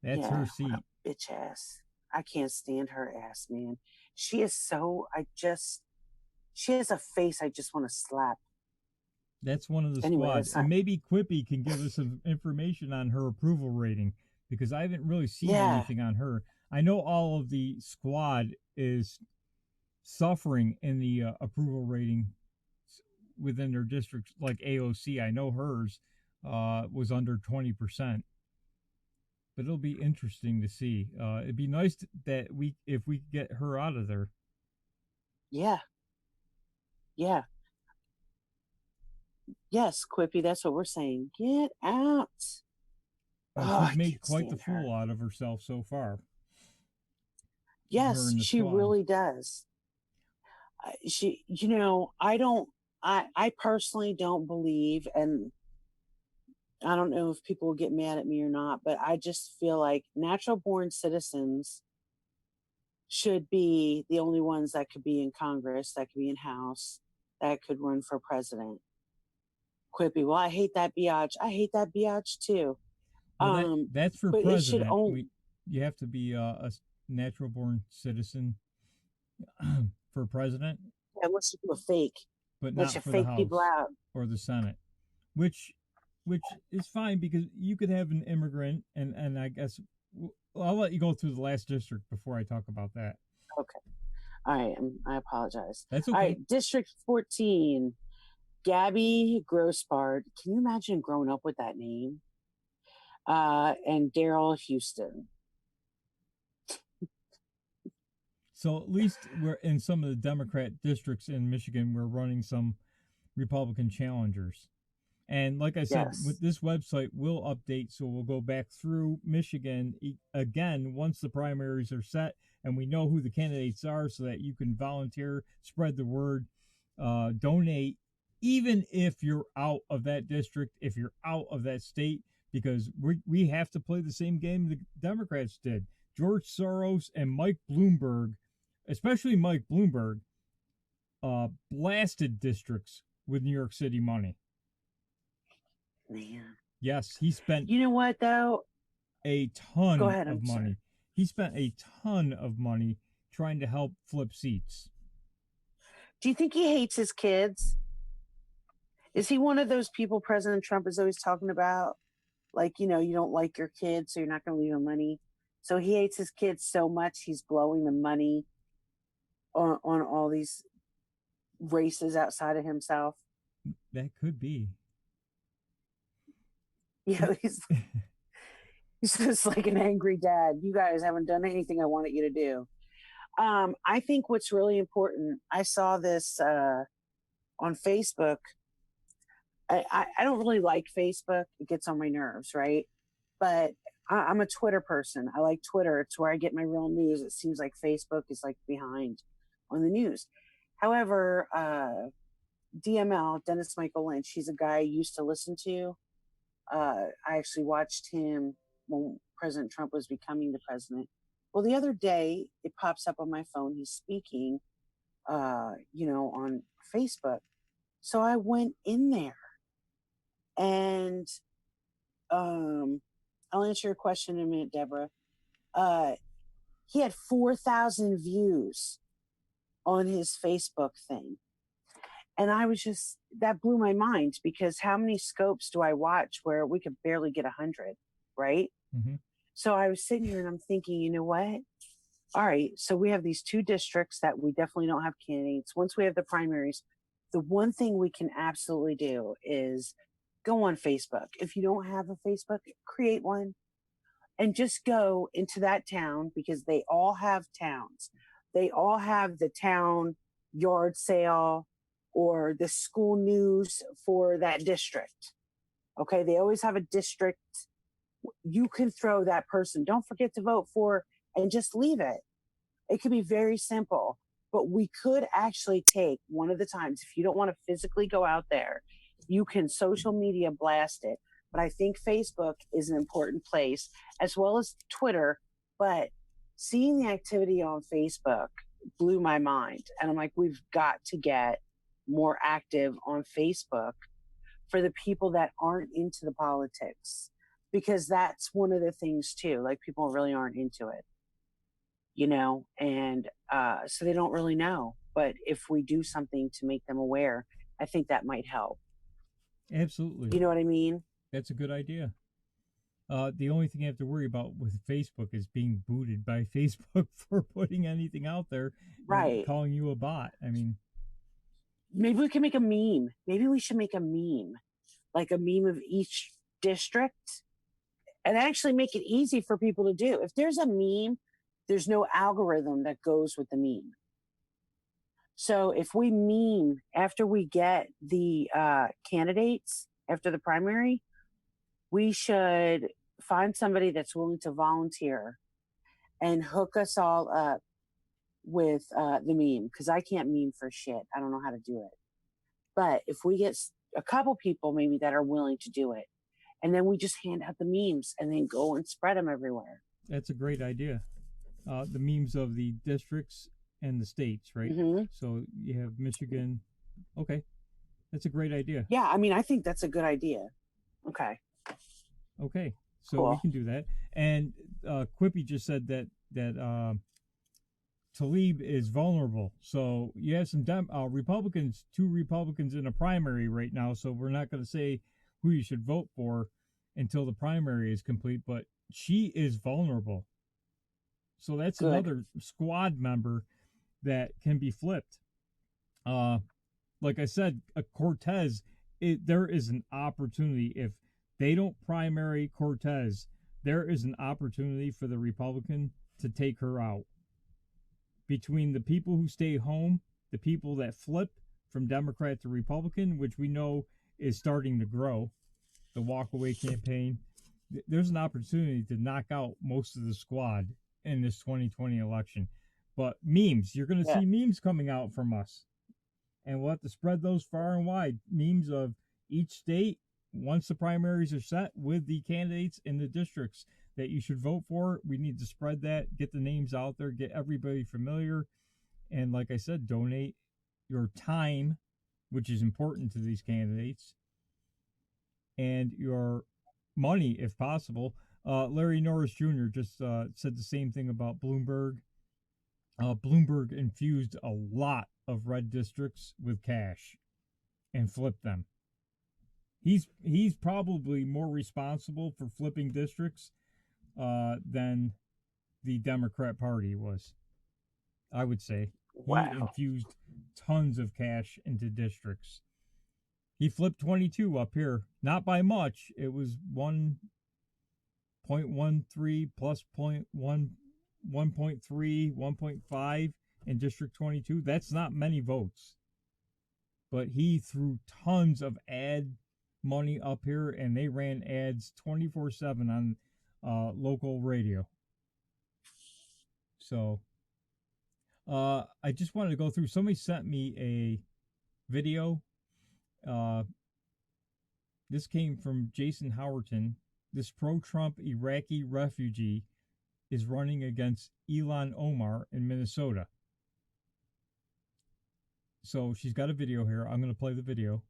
That's her seat. What a bitch ass. I can't stand her ass, man. She is so, she has a face I just want to slap. That's one of the squads. And maybe Quippy can give us some information on her approval rating, because I haven't really seen anything on her. I know all of the squad is suffering in the approval rating within their districts, like AOC. I know hers was under 20%. But it'll be interesting to see. It'd be nice that if we get her out of there. Yeah. Yeah. Yes, Quippy, that's what we're saying. Get out. She's made quite the fool out of herself so far. Yes, she really does. I personally don't believe, and I don't know if people will get mad at me or not, but I just feel like natural born citizens should be the only ones that could be in Congress, that could be in House, that could run for president. Quippy, well, I hate that biatch. I hate that biatch too. Well, that's for president. You have to be a natural born citizen for president. Yeah, unless you do a fake. But not for the House or the Senate, which is fine, because you could have an immigrant, and I guess I'll let you go through the last district before I talk about that. Okay. All right. I apologize. That's okay. All right. District 14, Gabby Grossbard. Can you imagine growing up with that name? And Daryl Houston. So at least we're in some of the Democrat districts in Michigan, we're running some Republican challengers. And like I said, with this website, we'll update. So we'll go back through Michigan again once the primaries are set and we know who the candidates are, so that you can volunteer, spread the word, donate, even if you're out of that district, if you're out of that state, because we have to play the same game the Democrats did. George Soros and Mike Bloomberg especially Mike Bloomberg, blasted districts with New York City money. Man. Yes, he spent. You know what though? A ton Go ahead, of I'm money. sorry. He spent a ton of money trying to help flip seats. Do you think he hates his kids? Is he one of those people President Trump is always talking about? Like, you don't like your kids, so you're not going to leave them money. So he hates his kids so much, he's blowing the money on all these races outside of himself. That could be. Yeah, he's just like an angry dad. You guys haven't done anything I wanted you to do. I think what's really important, I saw this on Facebook. I don't really like Facebook. It gets on my nerves, right? But I'm a Twitter person. I like Twitter. It's where I get my real news. It seems like Facebook is like behind on the news. However, DML, Dennis Michael Lynch, he's a guy I used to listen to. I actually watched him when President Trump was becoming the president. Well, the other day, it pops up on my phone. He's speaking, on Facebook. So I went in there and I'll answer your question in a minute, Deborah. He had 4,000 views on his Facebook thing. And I was that blew my mind, because how many scopes do I watch where we could barely get 100, right? Mm-hmm. So I was sitting here and I'm thinking, you know what? All right, so we have these 2 districts that we definitely don't have candidates. Once we have the primaries, the one thing we can absolutely do is go on Facebook. If you don't have a Facebook, create one and just go into that town, because they all have towns. They all have the town yard sale or the school news for that district. Okay, they always have a district. You can throw that person. Don't forget to vote for, and just leave it. It could be very simple, but we could actually take one of the times. If you don't want to physically go out there, you can social media blast it. But I think Facebook is an important place, as well as Twitter. But seeing the activity on Facebook blew my mind. And I'm like, we've got to get more active on Facebook for the people that aren't into the politics, because that's one of the things too. Like, people really aren't into it, and so they don't really know. But if we do something to make them aware, I think that might help. Absolutely. You know what I mean? That's a good idea. The only thing you have to worry about with Facebook is being booted by Facebook for putting anything out there, right? Calling you a bot. I mean, maybe we can make a meme. Maybe we should make a meme, like a meme of each district, and actually make it easy for people to do. If there's a meme, there's no algorithm that goes with the meme. So if we meme after we get the candidates after the primary, we should find somebody that's willing to volunteer and hook us all up with the meme, because I can't meme for shit. I don't know how to do it. But if we get a couple people maybe that are willing to do it, and then we just hand out the memes and then go and spread them everywhere. That's a great idea. The memes of the districts and the states, right? Mm-hmm. So you have Michigan. Okay. That's a great idea. Yeah, I mean, I think that's a good idea. Okay. So cool. We can do that. And Quippy just said that Tlaib is vulnerable. So you have some Republicans, 2 Republicans in a primary right now. So we're not going to say who you should vote for until the primary is complete. But she is vulnerable. So that's good. Another squad member that can be flipped. Like I said, Cortez, there is an opportunity. If they don't primary Cortez, there is an opportunity for the Republican to take her out. Between the people who stay home, the people that flip from Democrat to Republican, which we know is starting to grow, the walkaway campaign, there's an opportunity to knock out most of the squad in this 2020 election. But memes, you're going to see memes coming out from us. And we'll have to spread those far and wide. Memes of each state, once the primaries are set, with the candidates in the districts that you should vote for. We need to spread that, get the names out there, get everybody familiar. And like I said, donate your time, which is important to these candidates, and your money, if possible. Larry Norris Jr. just said the same thing about Bloomberg. Bloomberg infused a lot of red districts with cash and flipped them. He's probably more responsible for flipping districts than the Democrat Party was, I would say. Wow. He infused tons of cash into districts. He flipped 22 up here, not by much. It was 1.13 plus 1.3, 1.5 in District 22. That's not many votes. But he threw tons of ad money up here, and they ran ads 24/7 on local radio. So I just wanted to go through. Somebody sent me a video. This came from Jason Howerton. This pro-Trump Iraqi refugee is running against Ilhan Omar in Minnesota. So she's got a video here. I'm going to play the video.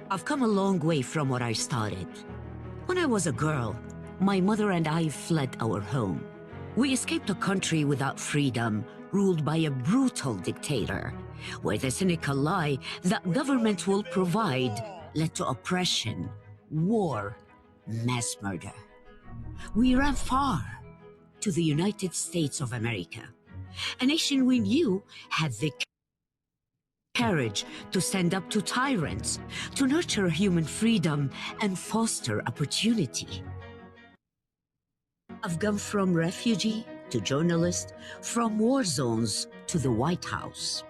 I've come a long way from where I started. When I was a girl, my mother and I fled our home. We escaped a country without freedom, ruled by a brutal dictator, where the cynical lie that government will provide led to oppression, war, mass murder. We ran far to the United States of America, a nation we knew had the courage to stand up to tyrants, to nurture human freedom and foster opportunity. I've gone from refugee to journalist, from war zones to the White House.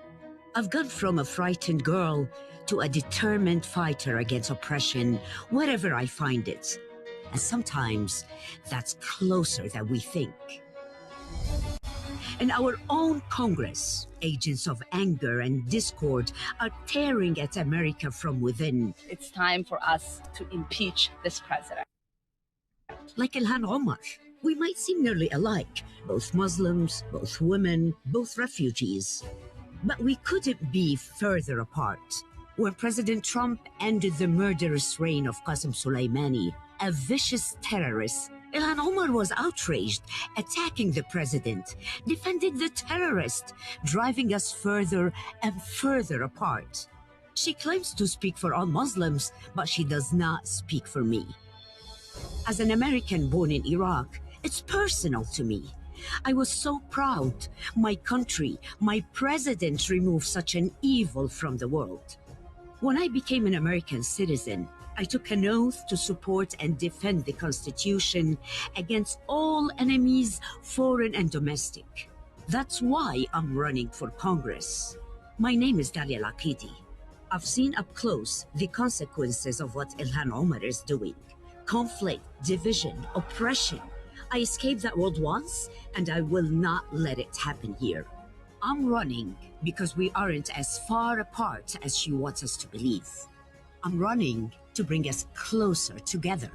I've gone from a frightened girl to a determined fighter against oppression wherever I find it. And sometimes that's closer than we think. In our own Congress, agents of anger and discord are tearing at America from within. It's time for us to impeach this president. Like Ilhan Omar, we might seem nearly alike, both Muslims, both women, both refugees. But we couldn't be further apart. When President Trump ended the murderous reign of Qasem Soleimani, a vicious terrorist, Ilhan Omar was outraged, attacking the president, defending the terrorist, driving us further and further apart. She claims to speak for all Muslims, but she does not speak for me. As an American born in Iraq, it's personal to me. I was so proud my country, my president removed such an evil from the world. When I became an American citizen, I took an oath to support and defend the Constitution against all enemies, foreign and domestic. That's why I'm running for Congress. My name is Dalia Lakidi. I've seen up close the consequences of what Ilhan Omar is doing. Conflict, division, oppression. I escaped that world once, and I will not let it happen here. I'm running because we aren't as far apart as she wants us to believe. I'm running to bring us closer together.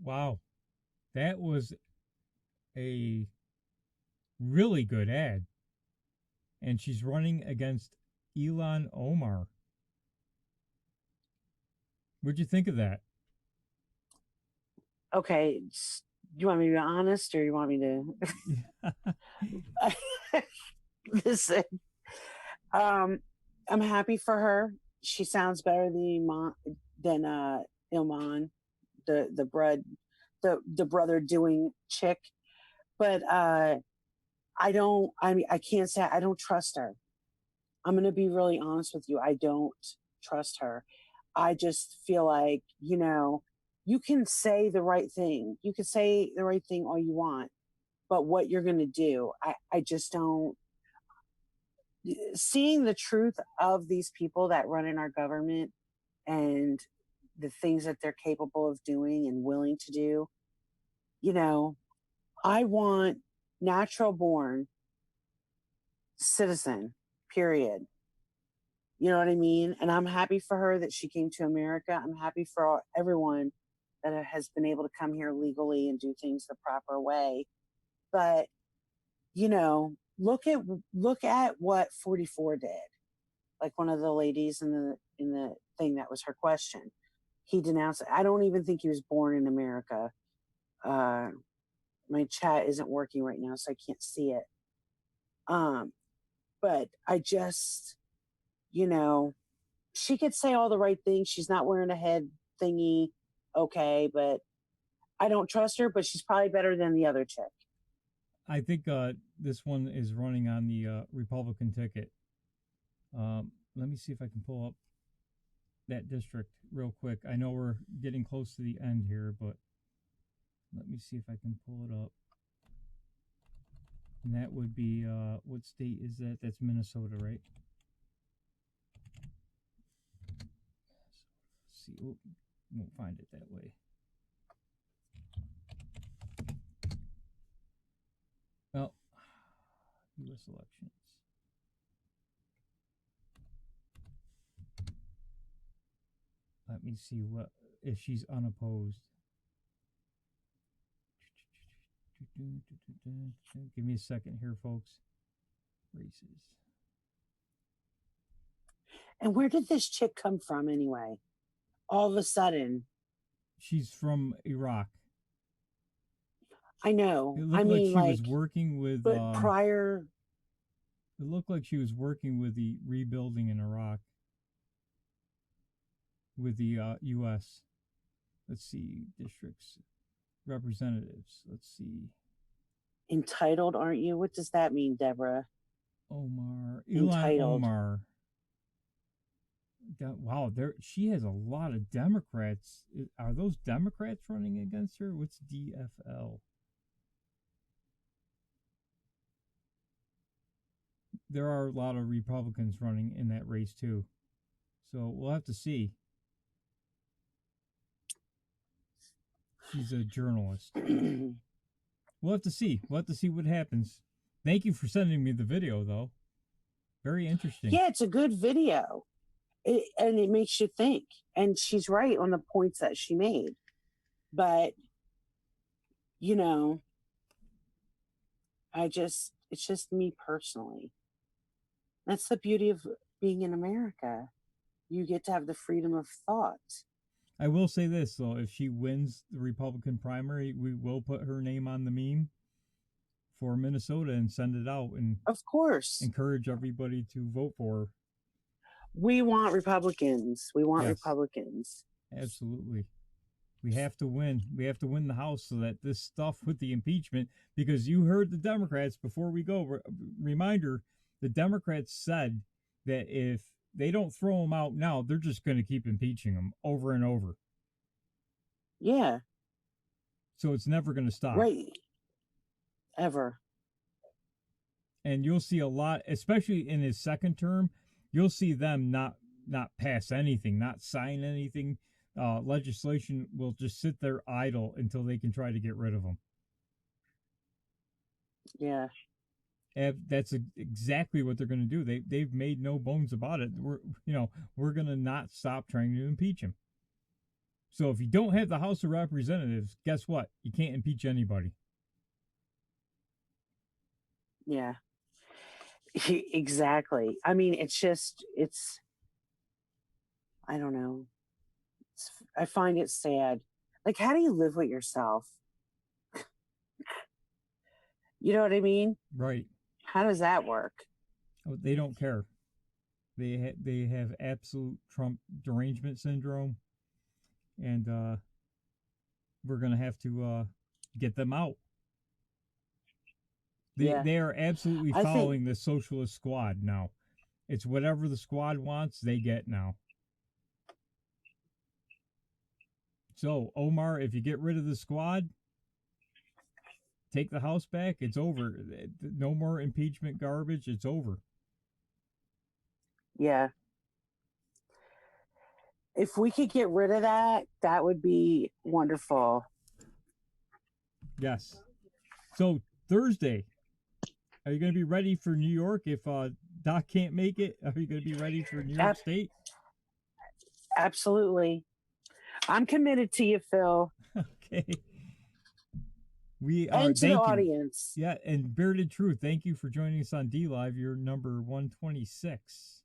Wow. That was a really good ad. And she's running against Ilhan Omar. What'd you think of that? Okay, do you want me to be honest, or you want me to listen? I'm happy for her. She sounds better than Ilman, the brother doing chick. But I can't say I don't trust her. I'm gonna be really honest with you. I don't trust her. I just feel like, you can say the right thing. You can say the right thing all you want, but what you're going to do, I just don't. Seeing the truth of these people that run in our government and the things that they're capable of doing and willing to do, I want natural born citizen, period. You know what I mean? And I'm happy for her that she came to America. I'm happy for everyone that has been able to come here legally and do things the proper way. But, you know, look at what 44 did. Like one of the ladies in the thing, that was her question. He denounced it. I don't even think he was born in America. My chat isn't working right now, so I can't see it. But I just, you know, she could say all the right things. She's not wearing a head thingy. Okay, but I don't trust her, but she's probably better than the other chick. I think this one is running on the Republican ticket. Let me see if I can pull up that district real quick. I know we're getting close to the end here, but let me see if I can pull it up. And that would be, what state is that? That's Minnesota, right? Let's see. Oh, won't find it that way. Well, U.S. elections. Let me see what if she's unopposed. Give me a second here, folks. Races. And where did this chick come from anyway? All of a sudden. She's from Iraq. I know. It looked like she was working with. But prior. It looked like she was working with the rebuilding in Iraq. With the U.S. Let's see, districts, representatives. Let's see. Entitled, aren't you? What does that mean, Deborah? Omar. Entitled. Omar. Wow, she has a lot of Democrats. Are those Democrats running against her? What's DFL? There are a lot of Republicans running in that race too. So we'll have to see. She's a journalist. We'll have to see. We'll have to see what happens. Thank you for sending me the video, though. Very interesting. Yeah, it's a good video. And it makes you think. And she's right on the points that she made. But, you know, it's just me personally. That's the beauty of being in America. You get to have the freedom of thought. I will say this, though. If she wins the Republican primary, we will put her name on the meme for Minnesota and send it out. And of course, encourage everybody to vote for her. We want Republicans. We want Republicans. Absolutely. We have to win. We have to win the House so that this stuff with the impeachment, because you heard the Democrats before we go. Reminder, the Democrats said that if they don't throw them out now, they're just going to keep impeaching them over and over. Yeah. So it's never going to stop. Right. Ever. And you'll see a lot, especially in his second term, you'll see them not pass anything, not sign anything. Legislation will just sit there idle until they can try to get rid of them. Yeah. That's exactly what they're going to do. They've made no bones about it. We're going to not stop trying to impeach him. So if you don't have the House of Representatives, guess what? You can't impeach anybody. Yeah. Exactly. I mean, I don't know. I find it sad. Like, how do you live with yourself? You know what I mean? Right. How does that work? Oh, they don't care. They have absolute Trump derangement syndrome, and we're gonna have to get them out. They are absolutely following the socialist squad now. It's whatever the squad wants, they get now. So, Omar, if you get rid of the squad, take the House back, it's over. No more impeachment garbage, it's over. Yeah. If we could get rid of that, that would be wonderful. Yes. So, Thursday, are you going to be ready for New York if Doc can't make it, are you going to be ready for New York State? Absolutely. I'm committed to you, Phil. Okay. We are. And to the thank you. audience. Yeah, and Bearded Truth, thank you for joining us on D Live. You're number 126.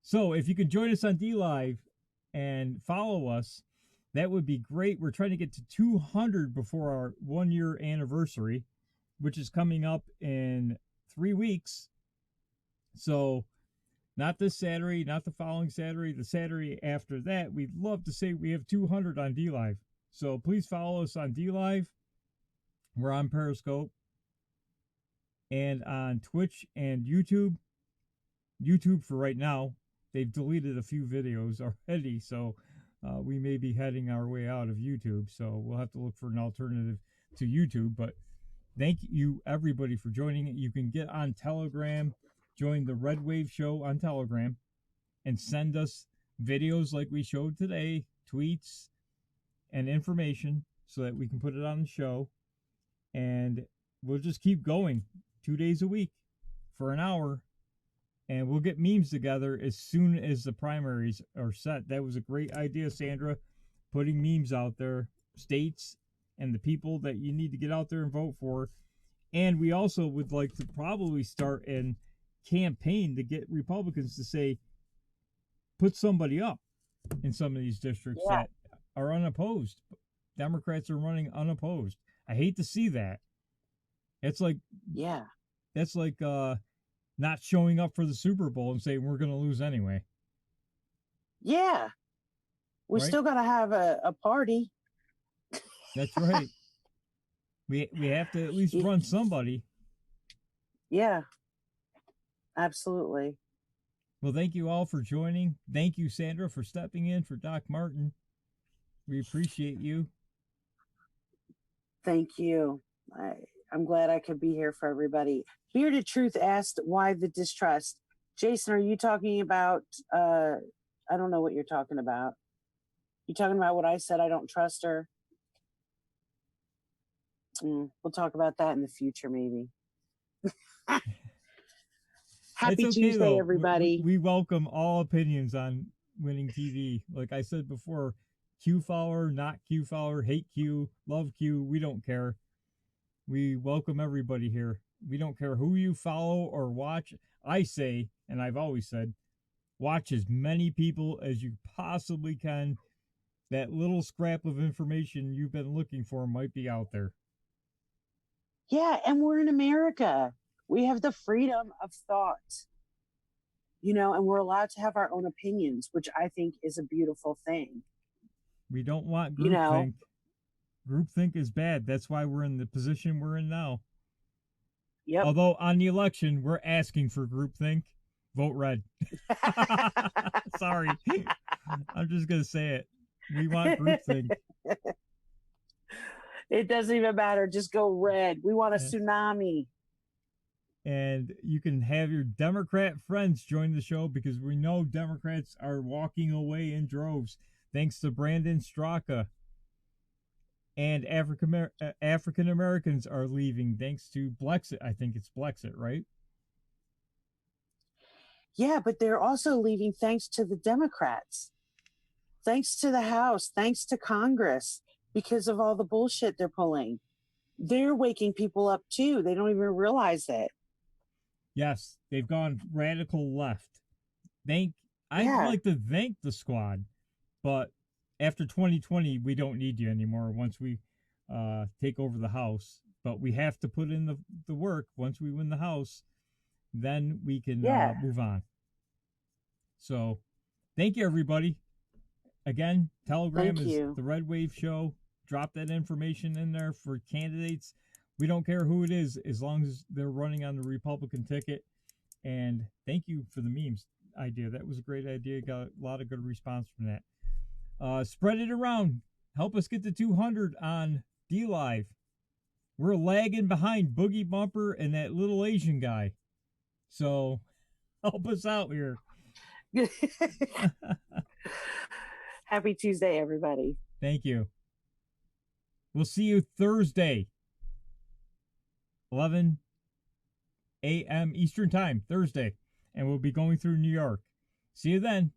So if you can join us on D Live and follow us, that would be great. We're trying to get to 200 before our 1 year anniversary, which is coming up in 3 weeks. So not this Saturday, not the following Saturday, the Saturday after that. We'd love to say we have 200 on D Live. So please follow us on D Live. We're on Periscope and on Twitch and YouTube. YouTube for right now. They've deleted a few videos already, so we may be heading our way out of YouTube. So we'll have to look for an alternative to YouTube. But thank you, everybody, for joining it. You can get on Telegram, join the Redwave show on Telegram, and send us videos like we showed today, tweets, and information so that we can put it on the show. And we'll just keep going 2 days a week for an hour. And we'll get memes together as soon as the primaries are set. That was a great idea, Sandra, putting memes out there, states and the people that you need to get out there and vote for. And we also would like to probably start a campaign to get Republicans to say, put somebody up in some of these districts that are unopposed. Democrats are running unopposed. I hate to see that. It's like, that's like not showing up for the Super Bowl and saying we're going to lose anyway. Yeah. We still got to have a party. That's right. We have to at least run somebody. Yeah. Absolutely. Well, thank you all for joining. Thank you, Sandra, for stepping in for Doc Martin. We appreciate you. Thank you. I'm glad I could be here for everybody. Bearded Truth asked why the distrust. Jason, are you talking about, I don't know what you're talking about. You talking about what I said, I don't trust her? We'll talk about that in the future, maybe. Happy Tuesday, though. everybody. We welcome all opinions on Winning TV. Like I said before, Q follower, not Q follower, hate Q, love Q, we don't care. We welcome everybody here. We don't care who you follow or watch. I say, and I've always said, watch as many people as you possibly can. That little scrap of information you've been looking for might be out there. Yeah, and we're in America. We have the freedom of thought, and we're allowed to have our own opinions, which I think is a beautiful thing. We don't want groupthink. Groupthink is bad. That's why we're in the position we're in now. Yep. Although on the election, we're asking for groupthink. Vote red. Sorry. I'm just going to say it. We want groupthink. It doesn't even matter. Just go red. We want a tsunami. And you can have your Democrat friends join the show because we know Democrats are walking away in droves. Thanks to Brandon Straka. And African Americans are leaving thanks to Blexit. I think it's Blexit, right? Yeah, but they're also leaving thanks to the Democrats. Thanks to the House. Thanks to Congress. Because of all the bullshit they're pulling. They're waking people up too. They don't even realize it. Yes, they've gone radical left. I'd like to thank the squad, but after 2020, we don't need you anymore once we take over the House. But we have to put in the work. Once we win the House, then we can move on. So thank you, everybody. Again, Telegram is the Redwave show. Drop that information in there for candidates. We don't care who it is as long as they're running on the Republican ticket. And thank you for the memes idea. That was a great idea. Got a lot of good response from that. Spread it around. Help us get to 200 on D Live. We're lagging behind Boogie Bumper and that little Asian guy. So help us out here. Happy Tuesday, everybody. Thank you. We'll see you Thursday, 11 a.m. Eastern Time, Thursday. And we'll be going through New York. See you then.